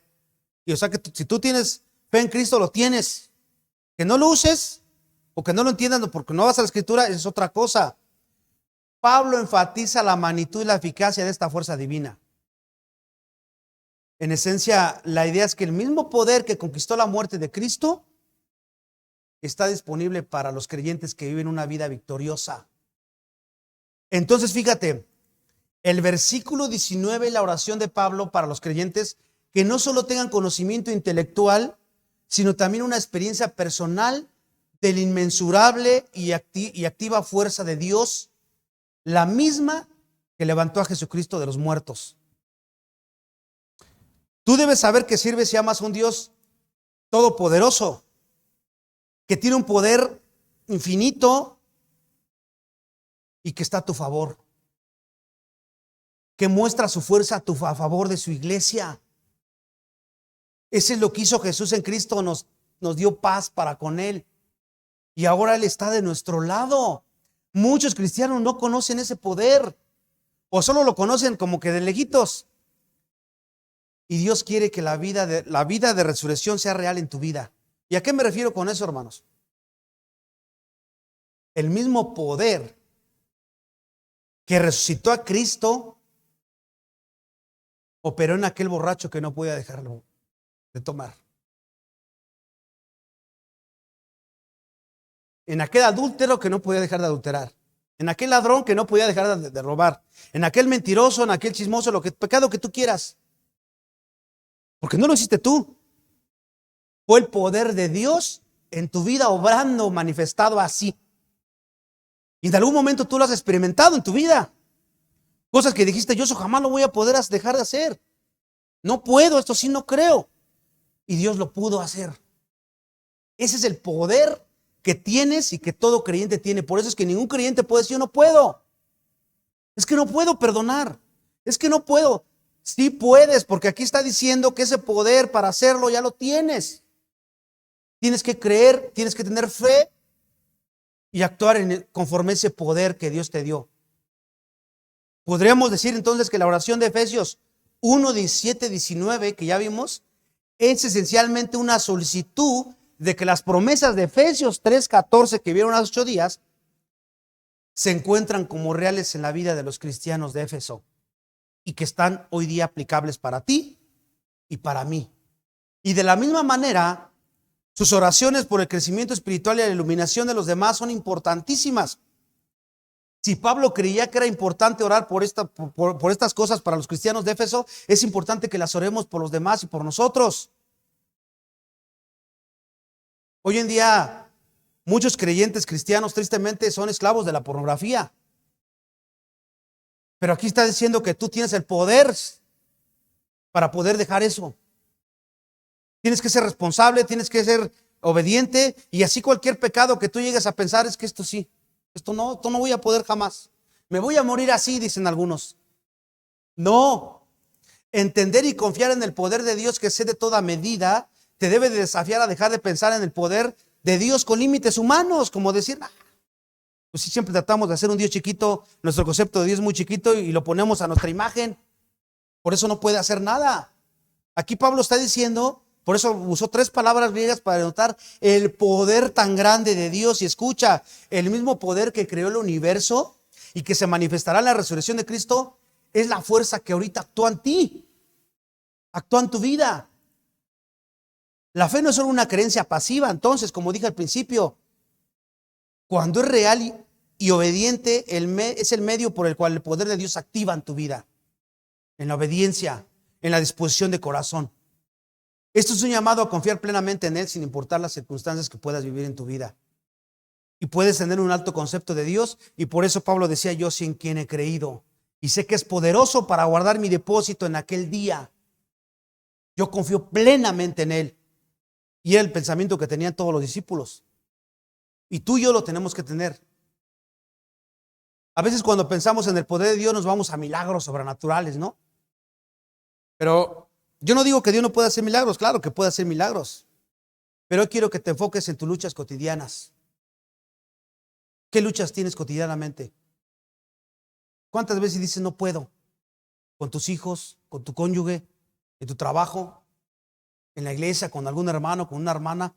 Y o sea que si tú tienes fe en Cristo, lo tienes. Que no lo uses o que no lo entiendas porque no vas a la Escritura es otra cosa. Pablo enfatiza la magnitud y la eficacia de esta fuerza divina. En esencia, la idea es que el mismo poder que conquistó la muerte de Cristo está disponible para los creyentes que viven una vida victoriosa. Entonces, fíjate, el versículo 19, la oración de Pablo para los creyentes que no solo tengan conocimiento intelectual, sino también una experiencia personal del inmensurable y activa fuerza de Dios, la misma que levantó a Jesucristo de los muertos. Tú debes saber que sirves y amas a un Dios todopoderoso, que tiene un poder infinito y que está a tu favor, que muestra su fuerza a favor de su iglesia. Ese es lo que hizo Jesús en Cristo, nos dio paz para con Él. Y ahora Él está de nuestro lado. Muchos cristianos no conocen ese poder, o solo lo conocen como que de lejitos. Y Dios quiere que la vida de resurrección sea real en tu vida. ¿Y a qué me refiero con eso, hermanos? El mismo poder que resucitó a Cristo operó en aquel borracho que no podía dejarlo de tomar. En aquel adúltero que no podía dejar de adulterar. En aquel ladrón que no podía dejar de robar. En aquel mentiroso, en aquel chismoso, pecado que tú quieras. Porque no lo hiciste tú. Fue el poder de Dios en tu vida obrando, manifestado así. Y en algún momento tú lo has experimentado en tu vida. Cosas que dijiste, yo eso jamás lo voy a poder dejar de hacer. No puedo, esto sí no creo. Y Dios lo pudo hacer. Ese es el poder que tienes y que todo creyente tiene. Por eso es que ningún creyente puede decir, yo no puedo. Es que no puedo perdonar. Es que no puedo. Sí puedes, porque aquí está diciendo que ese poder para hacerlo ya lo tienes. Tienes que creer, tienes que tener fe y actuar conforme a ese poder que Dios te dio. Podríamos decir entonces que la oración de Efesios 1, 17, 19, que ya vimos, es esencialmente una solicitud de que las promesas de Efesios 3, 14 que vieron hace 8 días se encuentran como reales en la vida de los cristianos de Éfeso y que están hoy día aplicables para ti y para mí. Y de la misma manera, sus oraciones por el crecimiento espiritual y la iluminación de los demás son importantísimas. Si Pablo creía que era importante orar por estas cosas para los cristianos de Éfeso, es importante que las oremos por los demás y por nosotros. Hoy en día, muchos creyentes cristianos tristemente son esclavos de la pornografía. Pero aquí está diciendo que tú tienes el poder para poder dejar eso. Tienes que ser responsable, tienes que ser obediente y así cualquier pecado que tú llegues a pensar es que esto sí, esto no voy a poder jamás. Me voy a morir así, dicen algunos. No, entender y confiar en el poder de Dios que excede toda medida te debe de desafiar a dejar de pensar en el poder de Dios con límites humanos, como decir, pues sí, siempre tratamos de hacer un Dios chiquito, nuestro concepto de Dios es muy chiquito y lo ponemos a nuestra imagen. Por eso no puede hacer nada. Aquí Pablo está diciendo, por eso usó 3 palabras griegas para denotar el poder tan grande de Dios. Y escucha, el mismo poder que creó el universo y que se manifestará en la resurrección de Cristo, es la fuerza que ahorita actúa en ti, actúa en tu vida. La fe no es solo una creencia pasiva. Entonces, como dije al principio, cuando es real y obediente, es el medio por el cual el poder de Dios activa en tu vida, en la obediencia, en la disposición de corazón. Esto es un llamado a confiar plenamente en Él sin importar las circunstancias que puedas vivir en tu vida. Y puedes tener un alto concepto de Dios, y por eso Pablo decía: yo sé en quién he creído y sé que es poderoso para guardar mi depósito en aquel día. Yo confío plenamente en Él. Y era el pensamiento que tenían todos los discípulos. Y tú y yo lo tenemos que tener. A veces cuando pensamos en el poder de Dios nos vamos a milagros sobrenaturales, ¿no? Pero yo no digo que Dios no pueda hacer milagros. Claro que puede hacer milagros. Pero hoy quiero que te enfoques en tus luchas cotidianas. ¿Qué luchas tienes cotidianamente? ¿Cuántas veces dices no puedo? Con tus hijos, con tu cónyuge, en tu trabajo, en la iglesia, con algún hermano, con una hermana.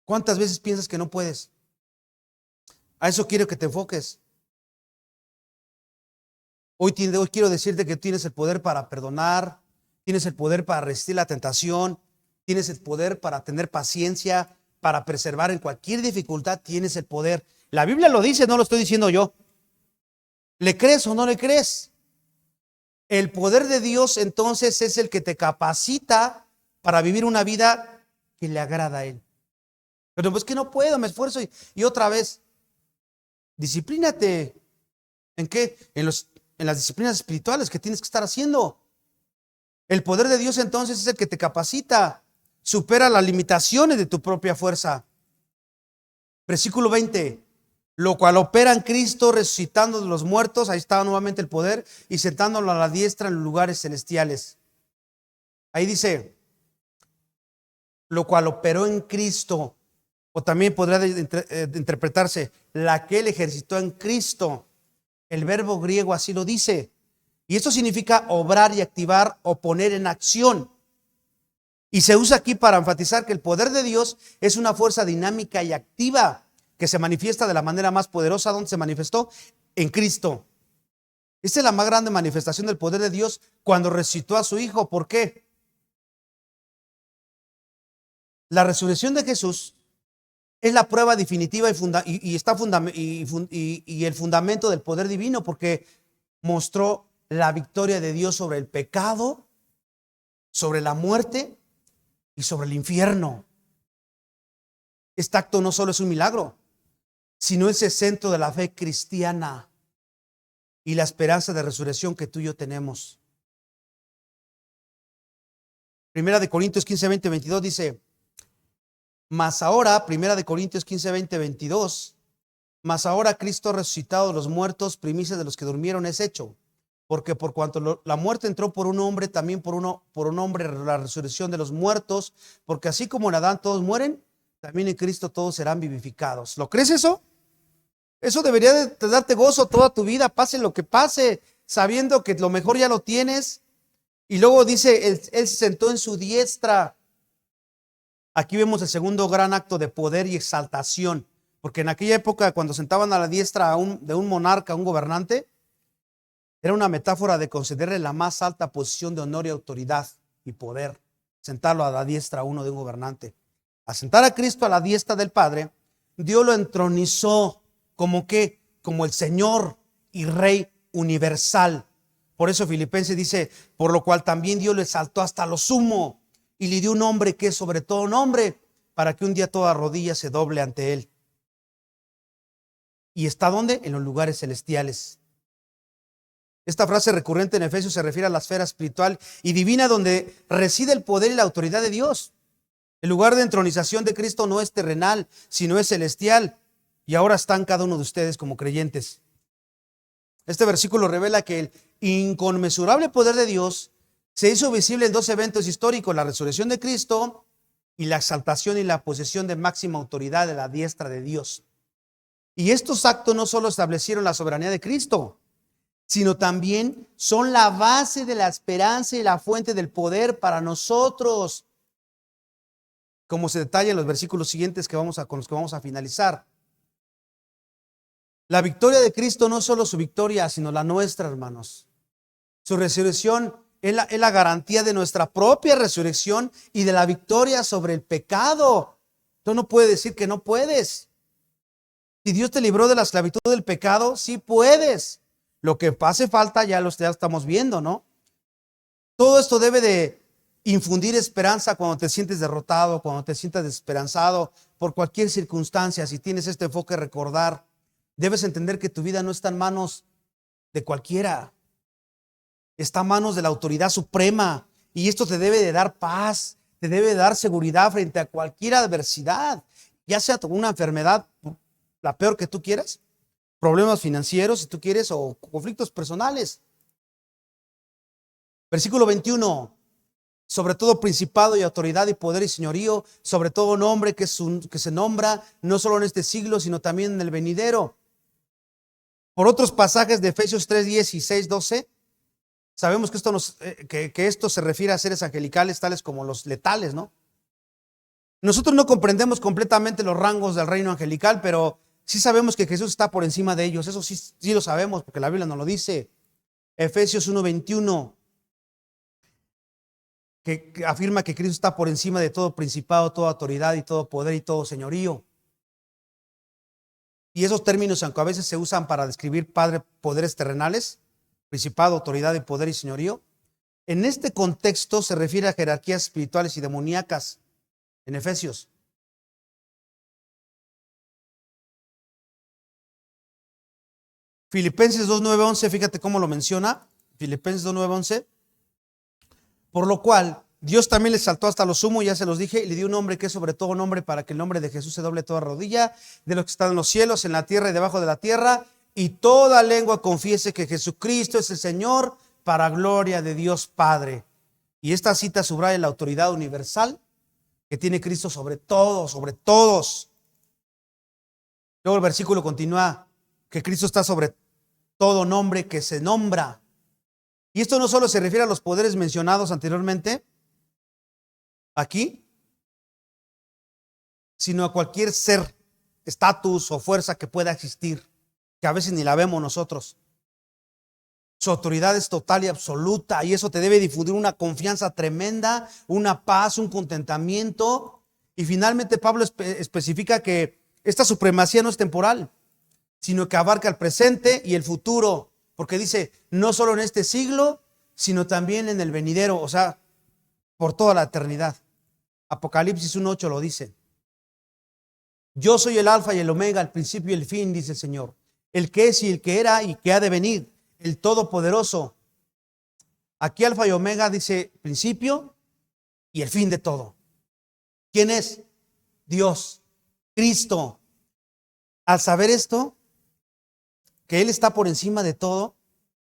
¿Cuántas veces piensas que no puedes? A eso quiero que te enfoques. Hoy quiero decirte que tienes el poder para perdonar, tienes el poder para resistir la tentación, tienes el poder para tener paciencia, para preservar en cualquier dificultad, tienes el poder. La Biblia lo dice, no lo estoy diciendo yo. ¿Le crees o no le crees? El poder de Dios entonces es el que te capacita para vivir una vida que le agrada a Él. Pero pues que no puedo, me esfuerzo y otra vez, disciplínate. ¿En qué? En las disciplinas espirituales que tienes que estar haciendo. El poder de Dios entonces es el que te capacita, supera las limitaciones de tu propia fuerza. Versículo 20, lo cual opera en Cristo resucitando de los muertos, ahí está nuevamente el poder, y sentándolo a la diestra en los lugares celestiales. Ahí dice, lo cual operó en Cristo, o también podría interpretarse, la que Él ejercitó en Cristo. El verbo griego así lo dice. Y esto significa obrar y activar o poner en acción. Y se usa aquí para enfatizar que el poder de Dios es una fuerza dinámica y activa que se manifiesta de la manera más poderosa. ¿Dónde se manifestó? En Cristo. Esta es la más grande manifestación del poder de Dios cuando resucitó a su Hijo. ¿Por qué? La resurrección de Jesús es la prueba definitiva y el fundamento del poder divino, porque mostró la victoria de Dios sobre el pecado, sobre la muerte y sobre el infierno. Este acto no solo es un milagro, sino es el centro de la fe cristiana y la esperanza de resurrección que tú y yo tenemos. Primera de Corintios 15, 20, 22 dice: mas ahora, Primera de Corintios 15, 20, 22, mas ahora Cristo resucitado de los muertos, primicias de los que durmieron es hecho. Porque por cuanto la muerte entró por un hombre, también por un hombre la resurrección de los muertos, porque así como en Adán todos mueren, también en Cristo todos serán vivificados. ¿Lo crees eso? Eso debería de darte gozo toda tu vida, pase lo que pase, sabiendo que lo mejor ya lo tienes. Y luego dice, él se sentó en su diestra. Aquí vemos el segundo gran acto de poder y exaltación, porque en aquella época cuando sentaban a la diestra de un monarca, un gobernante, era una metáfora de concederle la más alta posición de honor y autoridad y poder, sentarlo a la diestra a uno de un gobernante. A sentar a Cristo a la diestra del Padre, Dios lo entronizó como el Señor y Rey universal. Por eso Filipenses dice, por lo cual también Dios lo exaltó hasta lo sumo y le dio un nombre que es sobre todo nombre, para que un día toda rodilla se doble ante Él. ¿Y está dónde? En los lugares celestiales. Esta frase recurrente en Efesios se refiere a la esfera espiritual y divina donde reside el poder y la autoridad de Dios. El lugar de entronización de Cristo no es terrenal, sino es celestial. Y ahora están cada uno de ustedes como creyentes. Este versículo revela que el inconmensurable poder de Dios se hizo visible en dos eventos históricos: la resurrección de Cristo y la exaltación y la posesión de máxima autoridad de la diestra de Dios. Y estos actos no solo establecieron la soberanía de Cristo, sino también son la base de la esperanza y la fuente del poder para nosotros, como se detalla en los versículos siguientes con los que vamos a finalizar. La victoria de Cristo no es solo su victoria, sino la nuestra, hermanos. Su resurrección es la garantía de nuestra propia resurrección y de la victoria sobre el pecado. Tú no puedes decir que no puedes. Si Dios te libró de la esclavitud del pecado, sí puedes. Lo que hace falta ya estamos viendo, ¿no? Todo esto debe de infundir esperanza cuando te sientes derrotado, cuando te sientas desesperanzado por cualquier circunstancia. Si tienes este enfoque, recordar, debes entender que tu vida no está en manos de cualquiera. Está en manos de la autoridad suprema. Y esto te debe de dar paz, te debe de dar seguridad frente a cualquier adversidad. Ya sea una enfermedad, la peor que tú quieras, problemas financieros, si tú quieres, o conflictos personales. Versículo 21. Sobre todo principado y autoridad y poder y señorío, sobre todo nombre que se nombra, no solo en este siglo, sino también en el venidero. Por otros pasajes de Efesios 3:10 y 6:12, sabemos que esto se refiere a seres angelicales tales como los letales, ¿no? Nosotros no comprendemos completamente los rangos del reino angelical, pero sí sabemos que Jesús está por encima de ellos. Eso sí lo sabemos, porque la Biblia nos lo dice. Efesios 1:21. Que afirma que Cristo está por encima de todo principado, toda autoridad y todo poder y todo señorío. Y esos términos, aunque a veces se usan para describir poderes terrenales, principado, autoridad y poder y señorío, en este contexto se refiere a jerarquías espirituales y demoníacas en Efesios. Filipenses 2:9-11, fíjate cómo lo menciona. Filipenses 2:9-11. Por lo cual, Dios también le exaltó hasta lo sumo, ya se los dije, y le dio un nombre que es sobre todo nombre, para que el nombre de Jesús se doble toda rodilla, de los que están en los cielos, en la tierra y debajo de la tierra, y toda lengua confiese que Jesucristo es el Señor, para gloria de Dios Padre. Y esta cita subraya la autoridad universal que tiene Cristo sobre todos, sobre todos. Luego el versículo continúa, que Cristo está sobre todo nombre que se nombra. Y esto no solo se refiere a los poderes mencionados anteriormente, aquí, sino a cualquier ser, estatus o fuerza que pueda existir, que a veces ni la vemos nosotros. Su autoridad es total y absoluta, y eso te debe difundir una confianza tremenda, una paz, un contentamiento. Y finalmente Pablo especifica que esta supremacía no es temporal, sino que abarca el presente y el futuro, porque dice, no solo en este siglo, sino también en el venidero, o sea, por toda la eternidad. Apocalipsis 1:8 lo dice. Yo soy el alfa y el omega, el principio y el fin, dice el Señor, el que es y el que era y que ha de venir, el todopoderoso. Aquí alfa y omega dice principio y el fin de todo. ¿Quién es? Dios, Cristo. Al saber esto, que Él está por encima de todo,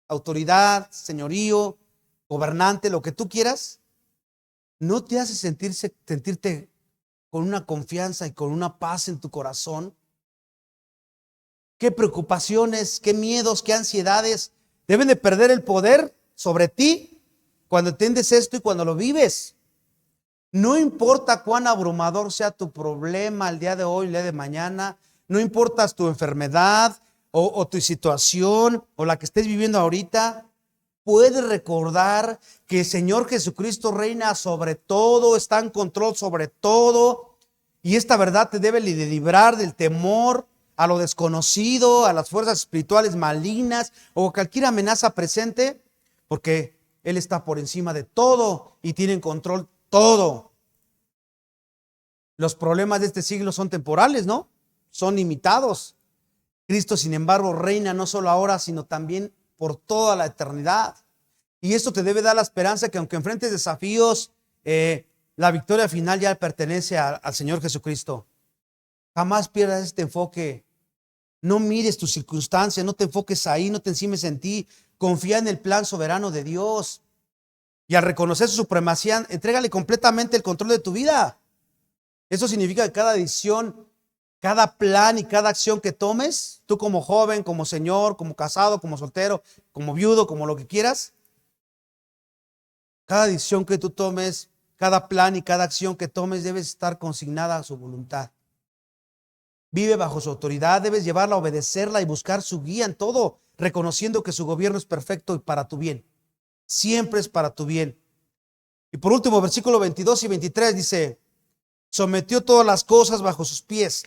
autoridad, señorío, gobernante, lo que tú quieras, ¿no te hace sentirte con una confianza y con una paz en tu corazón? ¿Qué preocupaciones, qué miedos, qué ansiedades deben de perder el poder sobre ti cuando entiendes esto y cuando lo vives? No importa cuán abrumador sea tu problema el día de hoy, el día de mañana, no importa tu enfermedad o tu situación o la que estés viviendo ahorita, puedes recordar que el Señor Jesucristo reina sobre todo, está en control sobre todo, y esta verdad te debe de librar del temor a lo desconocido, a las fuerzas espirituales malignas o cualquier amenaza presente, porque Él está por encima de todo y tiene en control todo. Los problemas de este siglo son temporales, ¿no? Son limitados. Cristo, sin embargo, reina no solo ahora, sino también por toda la eternidad. Y esto te debe dar la esperanza que aunque enfrentes desafíos, la victoria final ya pertenece al Señor Jesucristo. Jamás pierdas este enfoque. No mires tus circunstancias, no te enfoques ahí, no te encimes en ti. Confía en el plan soberano de Dios. Y al reconocer su supremacía, entrégale completamente el control de tu vida. Eso significa que cada decisión, cada plan y cada acción que tomes, tú como joven, como señor, como casado, como soltero, como viudo, como lo que quieras, cada decisión que tú tomes, cada plan y cada acción que tomes debe estar consignada a su voluntad. Vive bajo su autoridad, debes llevarla, obedecerla y buscar su guía en todo, reconociendo que su gobierno es perfecto y para tu bien. Siempre es para tu bien. Y por último, versículo 22 y 23 dice, sometió todas las cosas bajo sus pies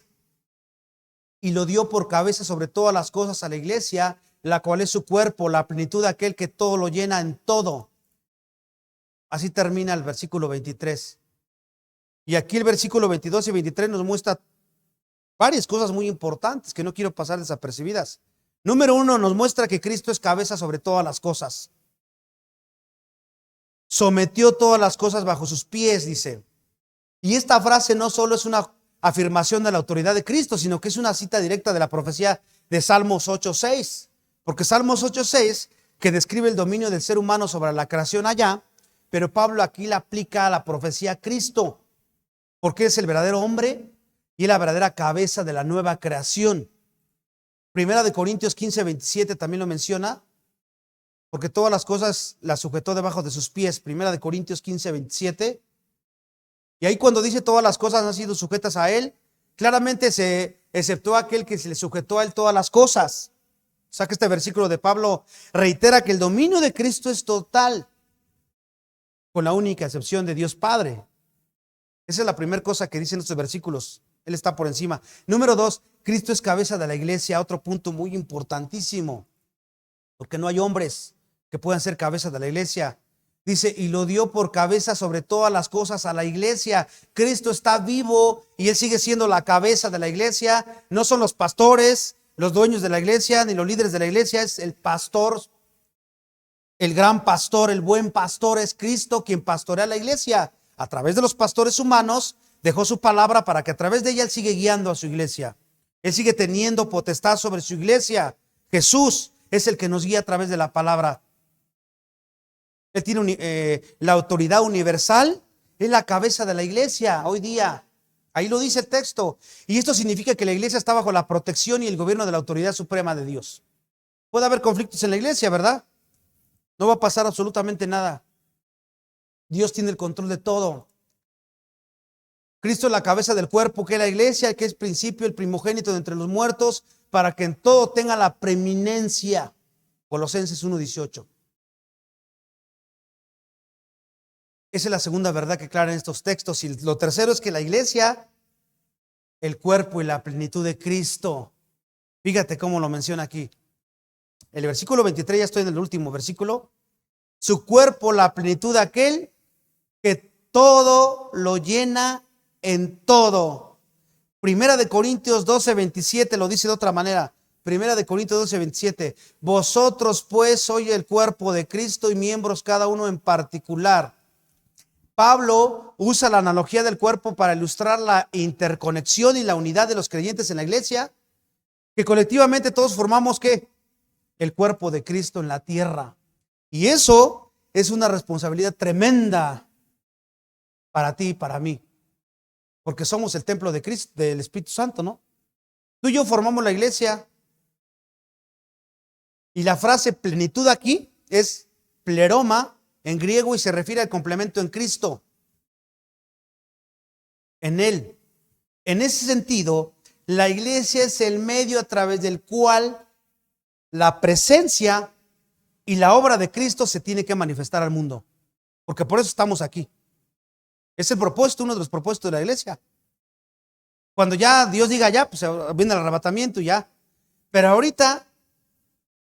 y lo dio por cabeza sobre todas las cosas a la iglesia, la cual es su cuerpo, la plenitud de aquel que todo lo llena en todo. Así termina el versículo 23. Y aquí el versículo 22 y 23 nos muestra varias cosas muy importantes que no quiero pasar desapercibidas. Número uno, nos muestra que Cristo es cabeza sobre todas las cosas. Sometió todas las cosas bajo sus pies, dice. Y esta frase no solo es una afirmación de la autoridad de Cristo, sino que es una cita directa de la profecía de Salmos 8:6. Porque Salmos 8:6, que describe el dominio del ser humano sobre la creación allá, pero Pablo aquí la aplica a la profecía a Cristo, porque es el verdadero hombre y la verdadera cabeza de la nueva creación. Primera de Corintios 15:27 también lo menciona, porque todas las cosas las sujetó debajo de sus pies. Primera de Corintios 15:27. Y ahí cuando dice todas las cosas han sido sujetas a él, claramente se exceptó aquel que se le sujetó a él todas las cosas. O sea que este versículo de Pablo reitera que el dominio de Cristo es total, con la única excepción de Dios Padre. Esa es la primera cosa que dicen estos versículos. Él está por encima. Número dos, Cristo es cabeza de la iglesia. Otro punto muy importantísimo, porque no hay hombres que puedan ser cabeza de la iglesia. Dice, y lo dio por cabeza sobre todas las cosas a la iglesia. Cristo está vivo y Él sigue siendo la cabeza de la iglesia. No son los pastores, los dueños de la iglesia, ni los líderes de la iglesia. Es el pastor, el gran pastor, el buen pastor. Es Cristo quien pastorea la iglesia. A través de los pastores humanos, dejó su palabra para que a través de ella Él sigue guiando a su iglesia. Él sigue teniendo potestad sobre su iglesia. Jesús es el que nos guía a través de la palabra. Él tiene la autoridad universal, es la cabeza de la iglesia hoy día. Ahí lo dice el texto. Y esto significa que la iglesia está bajo la protección y el gobierno de la autoridad suprema de Dios. Puede haber conflictos en la iglesia, ¿verdad? No va a pasar absolutamente nada. Dios tiene el control de todo. Cristo es la cabeza del cuerpo, que es la iglesia, que es principio, el primogénito de entre los muertos, para que en todo tenga la preeminencia. Colosenses 1:18. Esa es la segunda verdad que clara en estos textos. Y lo tercero es que la iglesia, el cuerpo y la plenitud de Cristo. Fíjate cómo lo menciona aquí. El versículo 23, ya estoy en el último versículo. Su cuerpo, la plenitud de aquel que todo lo llena en todo. Primera de Corintios 12:27 lo dice de otra manera. Primera de Corintios 12:27. Vosotros pues sois el cuerpo de Cristo y miembros cada uno en particular. Pablo usa la analogía del cuerpo para ilustrar la interconexión y la unidad de los creyentes en la iglesia, que colectivamente todos formamos ¿qué? El cuerpo de Cristo en la tierra. Y eso es una responsabilidad tremenda para ti y para mí, porque somos el templo de Cristo, del Espíritu Santo, ¿no? Tú y yo formamos la iglesia. Y la frase plenitud aquí es pleroma en griego y se refiere al complemento en Cristo, en Él. En ese sentido, la iglesia es el medio a través del cual la presencia y la obra de Cristo se tiene que manifestar al mundo, porque por eso estamos aquí. Es el propósito, uno de los propósitos de la iglesia. Cuando ya Dios diga ya, pues viene el arrebatamiento y ya. Pero ahorita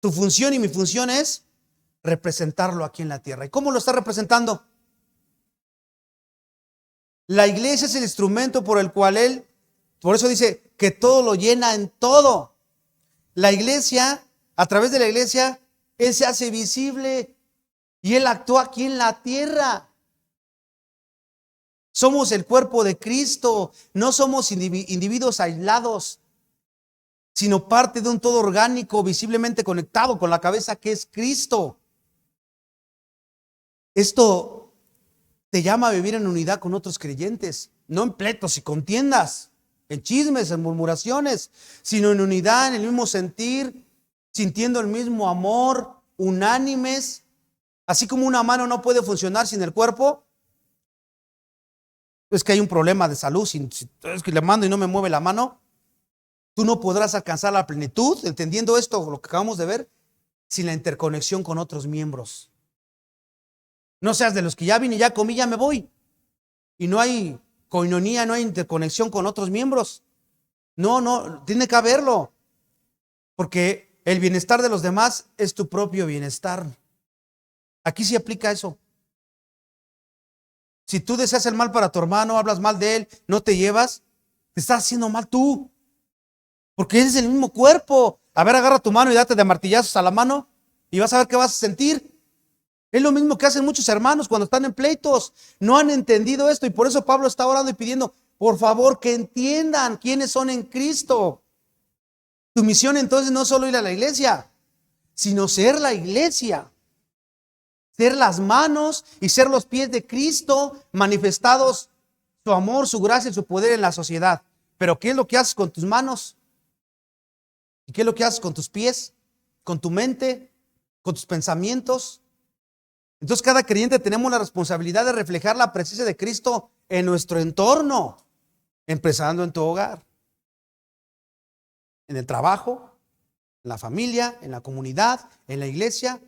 tu función y mi función es representarlo aquí en la tierra. ¿Y cómo lo está representando? La iglesia es el instrumento por el cual Él, por eso dice que todo lo llena en todo. La iglesia, a través de la iglesia, Él se hace visible y Él actúa aquí en la tierra. Somos el cuerpo de Cristo, no somos individuos aislados, sino parte de un todo orgánico, visiblemente conectado con la cabeza que es Cristo. Esto te llama a vivir en unidad con otros creyentes, no en pleitos y contiendas, en chismes, en murmuraciones, sino en unidad, en el mismo sentir, sintiendo el mismo amor, unánimes. Así como una mano no puede funcionar sin el cuerpo, es que hay un problema de salud, es que le mando y no me mueve la mano. Tú no podrás alcanzar la plenitud, entendiendo esto, lo que acabamos de ver, sin la interconexión con otros miembros. No seas de los que ya vine, ya comí, ya me voy. Y no hay coinonía, no hay interconexión con otros miembros. No, tiene que haberlo. Porque el bienestar de los demás es tu propio bienestar. Aquí sí aplica eso. Si tú deseas el mal para tu hermano, hablas mal de él, no te llevas, te estás haciendo mal tú. Porque es el mismo cuerpo. A ver, agarra tu mano y date de martillazos a la mano y vas a ver qué vas a sentir. Es lo mismo que hacen muchos hermanos cuando están en pleitos. No han entendido esto y por eso Pablo está orando y pidiendo, por favor, que entiendan quiénes son en Cristo. Tu misión entonces no es solo ir a la iglesia, sino ser la iglesia. Ser las manos y ser los pies de Cristo manifestados su amor, su gracia y su poder en la sociedad. Pero ¿qué es lo que haces con tus manos? ¿Y qué es lo que haces con tus pies? ¿Con tu mente? ¿Con tus pensamientos? Entonces cada creyente tenemos la responsabilidad de reflejar la presencia de Cristo en nuestro entorno, empezando en tu hogar, en el trabajo, en la familia, en la comunidad, en la iglesia.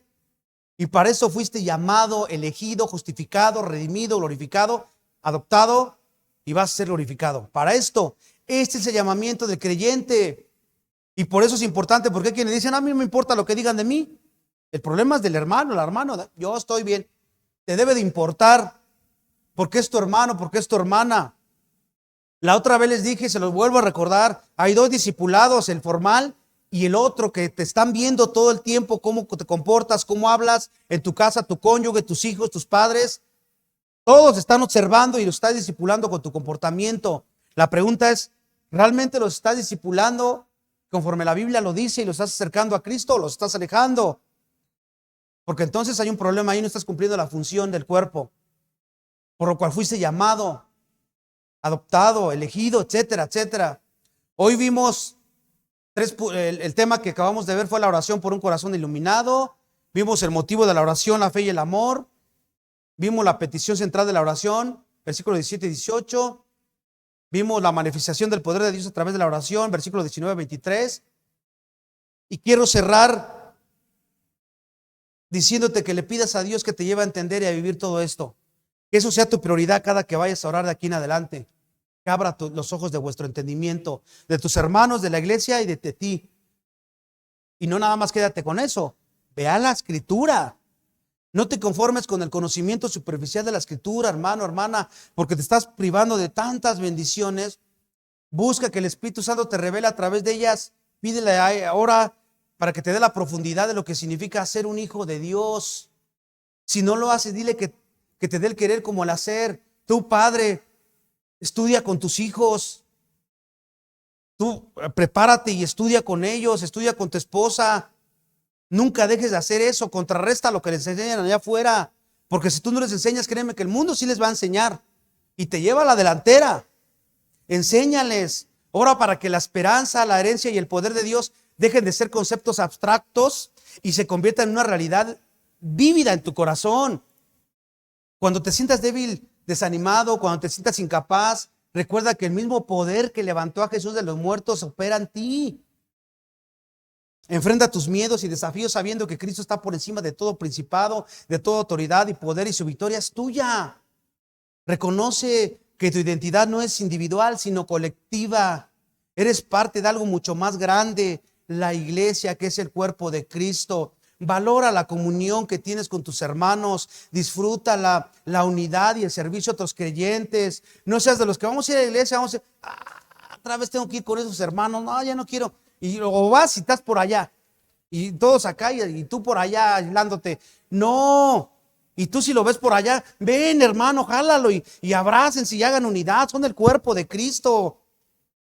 Y para eso fuiste llamado, elegido, justificado, redimido, glorificado, adoptado y vas a ser glorificado. Para esto, este es el llamamiento del creyente. Y por eso es importante, porque hay quienes dicen, a mí no me importa lo que digan de mí. El problema es del hermano, la hermana. Yo estoy bien. Te debe de importar porque es tu hermano, porque es tu hermana. La otra vez les dije, se los vuelvo a recordar, hay dos discipulados, el formal y el otro que te están viendo todo el tiempo cómo te comportas, cómo hablas en tu casa, tu cónyuge, tus hijos, tus padres. Todos están observando y los estás discipulando con tu comportamiento. La pregunta es, ¿realmente los estás discipulando conforme la Biblia lo dice y los estás acercando a Cristo o los estás alejando? Porque entonces hay un problema ahí, no estás cumpliendo la función del cuerpo, por lo cual fuiste llamado, adoptado, elegido, etcétera, etcétera. Hoy vimos el tema que acabamos de ver fue la oración por un corazón iluminado. Vimos el motivo de la oración, la fe y el amor. Vimos la petición central de la oración, versículos 17 y 18. Vimos la manifestación del poder de Dios a través de la oración, versículos 19 y 23. Y quiero cerrar diciéndote que le pidas a Dios que te lleve a entender y a vivir todo esto. Que eso sea tu prioridad cada que vayas a orar de aquí en adelante. Que abra los ojos de vuestro entendimiento, de tus hermanos, de la iglesia y de ti. Y no nada más quédate con eso. Vea la escritura. No te conformes con el conocimiento superficial de la escritura, hermano, hermana, porque te estás privando de tantas bendiciones. Busca que el Espíritu Santo te revele a través de ellas. Pídele ahora para que te dé la profundidad de lo que significa ser un hijo de Dios. Si no lo haces, dile que te dé el querer como el hacer. Tú, padre, estudia con tus hijos. Tú prepárate y estudia con ellos, estudia con tu esposa. Nunca dejes de hacer eso, contrarresta lo que les enseñan allá afuera. Porque si tú no les enseñas, créeme que el mundo sí les va a enseñar. Y te lleva a la delantera. Enséñales. Ora para que la esperanza, la herencia y el poder de Dios dejen de ser conceptos abstractos y se conviertan en una realidad vívida en tu corazón. Cuando te sientas débil, desanimado, cuando te sientas incapaz, recuerda que el mismo poder que levantó a Jesús de los muertos opera en ti. Enfrenta tus miedos y desafíos sabiendo que Cristo está por encima de todo principado, de toda autoridad y poder, y su victoria es tuya. Reconoce que tu identidad no es individual, sino colectiva. Eres parte de algo mucho más grande, la iglesia, que es el cuerpo de Cristo. Valora la comunión que tienes con tus hermanos. Disfruta la unidad y el servicio a otros creyentes. No seas de los que vamos a ir a la iglesia, vamos a ir, otra vez tengo que ir con esos hermanos. No, ya no quiero. Y luego vas y estás por allá. Y todos acá y tú por allá aislándote. No. Y tú si lo ves por allá, ven hermano, jálalo y abrácense y hagan unidad. Son el cuerpo de Cristo.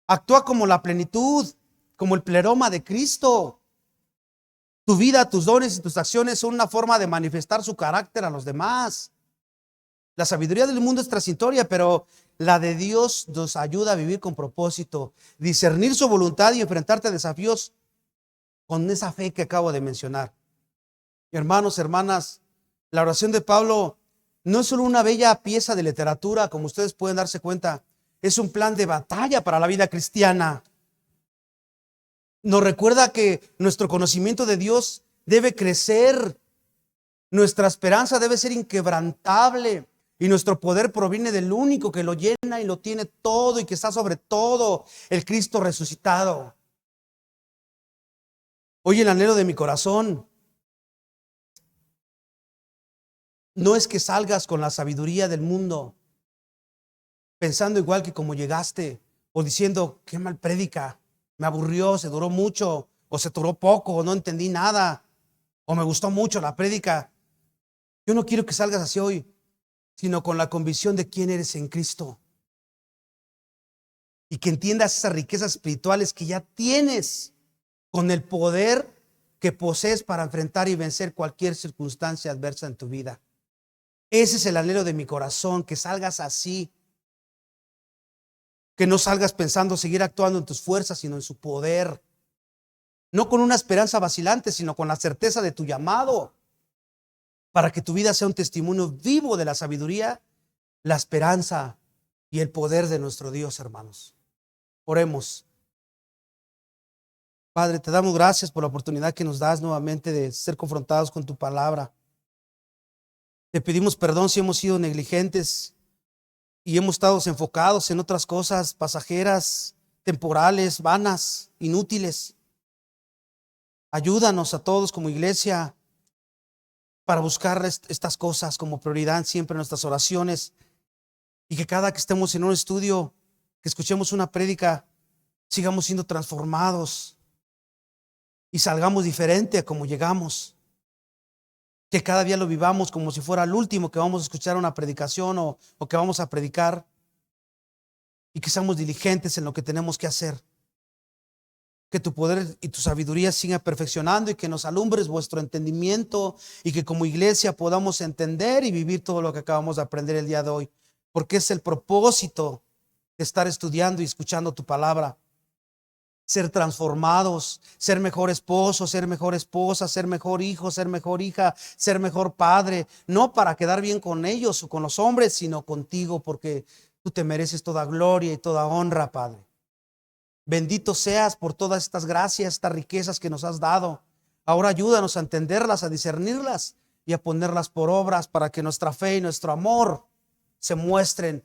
Actúa como la plenitud, como el pleroma de Cristo. Tu vida, tus dones y tus acciones son una forma de manifestar su carácter a los demás. La sabiduría del mundo es transitoria, pero la de Dios nos ayuda a vivir con propósito, discernir su voluntad y enfrentarte a desafíos con esa fe que acabo de mencionar. Hermanos, hermanas, la oración de Pablo no es solo una bella pieza de literatura, como ustedes pueden darse cuenta, es un plan de batalla para la vida cristiana. Nos recuerda que nuestro conocimiento de Dios debe crecer. Nuestra esperanza debe ser inquebrantable. Y nuestro poder proviene del único que lo llena y lo tiene todo y que está sobre todo, el Cristo resucitado. Hoy el anhelo de mi corazón no es que salgas con la sabiduría del mundo, pensando igual que como llegaste, o diciendo, qué mal prédica, me aburrió, se duró mucho, o se duró poco, o no entendí nada, o me gustó mucho la prédica. Yo no quiero que salgas así hoy, sino con la convicción de quién eres en Cristo. Y que entiendas esas riquezas espirituales que ya tienes con el poder que posees para enfrentar y vencer cualquier circunstancia adversa en tu vida. Ese es el anhelo de mi corazón, que salgas así. Que no salgas pensando seguir actuando en tus fuerzas, sino en su poder. No con una esperanza vacilante, sino con la certeza de tu llamado. Para que tu vida sea un testimonio vivo de la sabiduría, la esperanza y el poder de nuestro Dios, hermanos. Oremos. Padre, te damos gracias por la oportunidad que nos das nuevamente de ser confrontados con tu palabra. Te pedimos perdón si hemos sido negligentes y hemos estado enfocados en otras cosas pasajeras, temporales, vanas, inútiles. Ayúdanos a todos como iglesia para buscar estas cosas como prioridad siempre en nuestras oraciones, y que cada que estemos en un estudio, que escuchemos una prédica, sigamos siendo transformados y salgamos diferente a como llegamos. Que cada día lo vivamos como si fuera el último que vamos a escuchar una predicación o que vamos a predicar, y que seamos diligentes en lo que tenemos que hacer. Que tu poder y tu sabiduría sigan perfeccionando y que nos alumbres vuestro entendimiento, y que como iglesia podamos entender y vivir todo lo que acabamos de aprender el día de hoy, porque es el propósito de estar estudiando y escuchando tu palabra. Ser transformados, ser mejor esposo, ser mejor esposa, ser mejor hijo, ser mejor hija, ser mejor padre, no para quedar bien con ellos o con los hombres, sino contigo, porque tú te mereces toda gloria y toda honra, Padre. Bendito seas por todas estas gracias, estas riquezas que nos has dado. Ahora ayúdanos a entenderlas, a discernirlas y a ponerlas por obras, para que nuestra fe y nuestro amor se muestren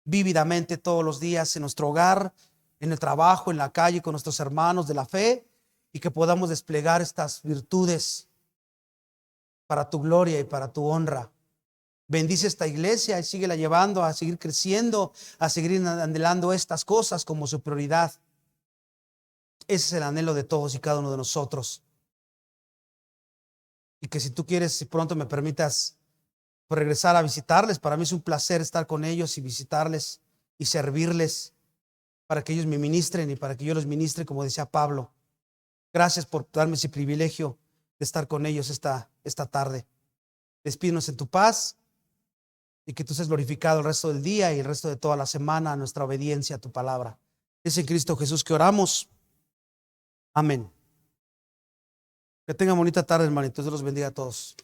vívidamente todos los días en nuestro hogar, en el trabajo, en la calle, con nuestros hermanos de la fe, y que podamos desplegar estas virtudes para tu gloria y para tu honra. Bendice esta iglesia y síguela llevando a seguir creciendo, a seguir anhelando estas cosas como su prioridad. Ese es el anhelo de todos y cada uno de nosotros. Y que si tú quieres, si pronto me permitas regresar a visitarles, para mí es un placer estar con ellos y visitarles y servirles, para que ellos me ministren y para que yo los ministre, como decía Pablo. Gracias por darme ese privilegio de estar con ellos esta tarde. Despídenos en tu paz, y que tú seas glorificado el resto del día y el resto de toda la semana a nuestra obediencia a tu palabra. Es en Cristo Jesús que oramos. Amén. Que tengan bonita tarde, hermanitos. Dios los bendiga a todos.